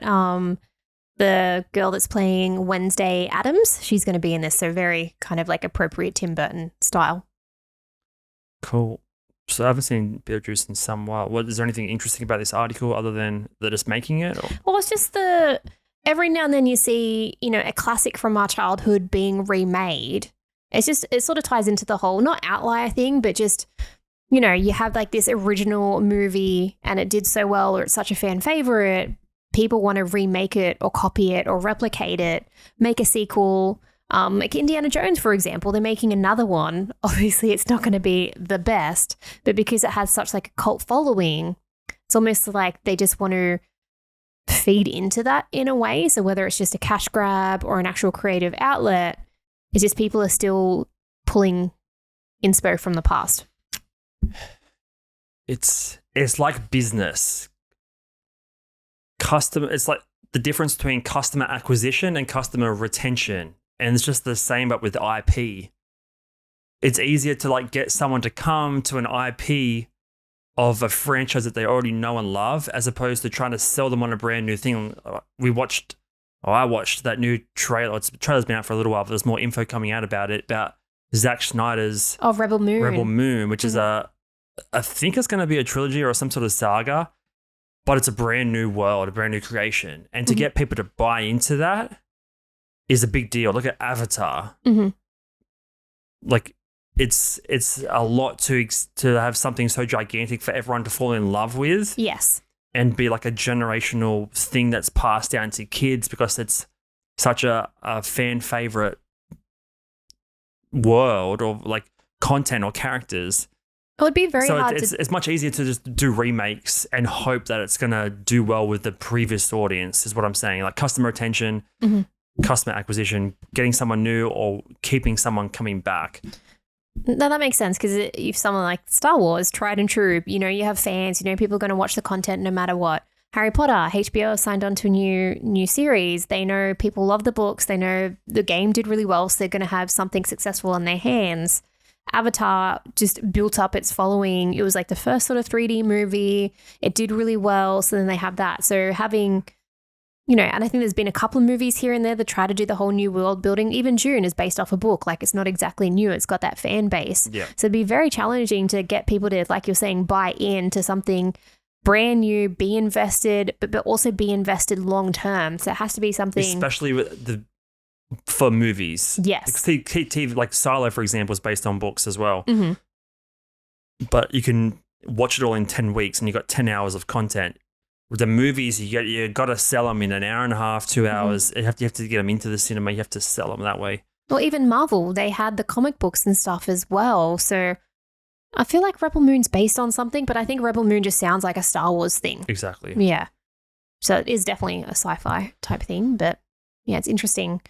B: the girl that's playing Wednesday Addams. She's going to be in this. So very kind of like appropriate Tim Burton style.
A: Cool. So I haven't seen Beetlejuice in some while. Is there anything interesting about this article other than that it's making it? Or?
B: Well, it's just every now and then you see, a classic from our childhood being remade. It sort of ties into the whole, not outlier thing, but just, you have like this original movie and it did so well or it's such a fan favorite. People want to remake it or copy it or replicate it, make a sequel. Like Indiana Jones, for example, they're making another one. Obviously, it's not going to be the best, but because it has such like a cult following, it's almost like they just want to feed into that in a way. So whether it's just a cash grab or an actual creative outlet, it's just people are still pulling inspo from the past.
A: It's like business. It's like the difference between customer acquisition and customer retention. And it's just the same, but with IP. It's easier to like get someone to come to an IP of a franchise that they already know and love, as opposed to trying to sell them on a brand new thing. I watched that new trailer. The trailer's been out for a little while, but there's more info coming out about it, about Zack Snyder's
B: Rebel Moon,
A: which is I think it's going to be a trilogy or some sort of saga, but it's a brand new world, a brand new creation. And to get people to buy into that is a big deal. Look at Avatar. Like it's a lot to have something so gigantic for everyone to fall in love with.
B: Yes.
A: And be like a generational thing that's passed down to kids because it's such a fan favorite world or like content or characters.
B: It would be very hard
A: it's much easier to just do remakes and hope that it's going to do well with the previous audience is what I'm saying. Like customer retention, customer acquisition, getting someone new or keeping someone coming back.
B: No, that makes sense because if someone like Star Wars, tried and true, you have fans, people are going to watch the content no matter what. Harry Potter, HBO signed on to a new series. They know people love the books. They know the game did really well, so they're going to have something successful in their hands. Avatar just built up its following. It was like the first sort of 3D movie. It did really well. So then they have that. So having, and I think there's been a couple of movies here and there that try to do the whole new world building. Even Dune is based off a book. Like, it's not exactly new. It's got that fan base.
A: Yeah.
B: So it'd be very challenging to get people to, like you're saying, buy into something brand new, be invested, but also be invested long term. So it has to be something,
A: especially for movies.
B: Yes.
A: TV, like Silo, for example, is based on books as well.
B: Mm-hmm.
A: But you can watch it all in 10 weeks, and you got 10 hours of content. With the movies, you got to sell them in an hour and a half, 2 hours. You have to get them into the cinema. You have to sell them that way.
B: Or even Marvel, they had the comic books and stuff as well. So I feel like Rebel Moon's based on something, but I think Rebel Moon just sounds like a Star Wars thing.
A: Exactly.
B: Yeah. So it is definitely a sci-fi type thing, but yeah, it's interesting.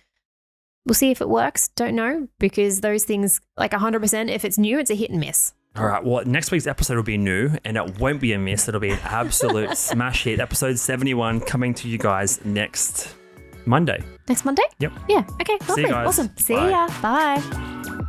B: We'll see if it works. Don't know, because those things, like 100%, if it's new, it's a hit and miss.
A: All right. Well, next week's episode will be new, and it won't be a miss. It'll be an absolute smash hit. Episode 71 coming to you guys next Monday.
B: Next Monday?
A: Yep.
B: Yeah. Okay. Lovely.
A: See you guys.
B: Awesome. See
A: Bye.
B: ya. Bye.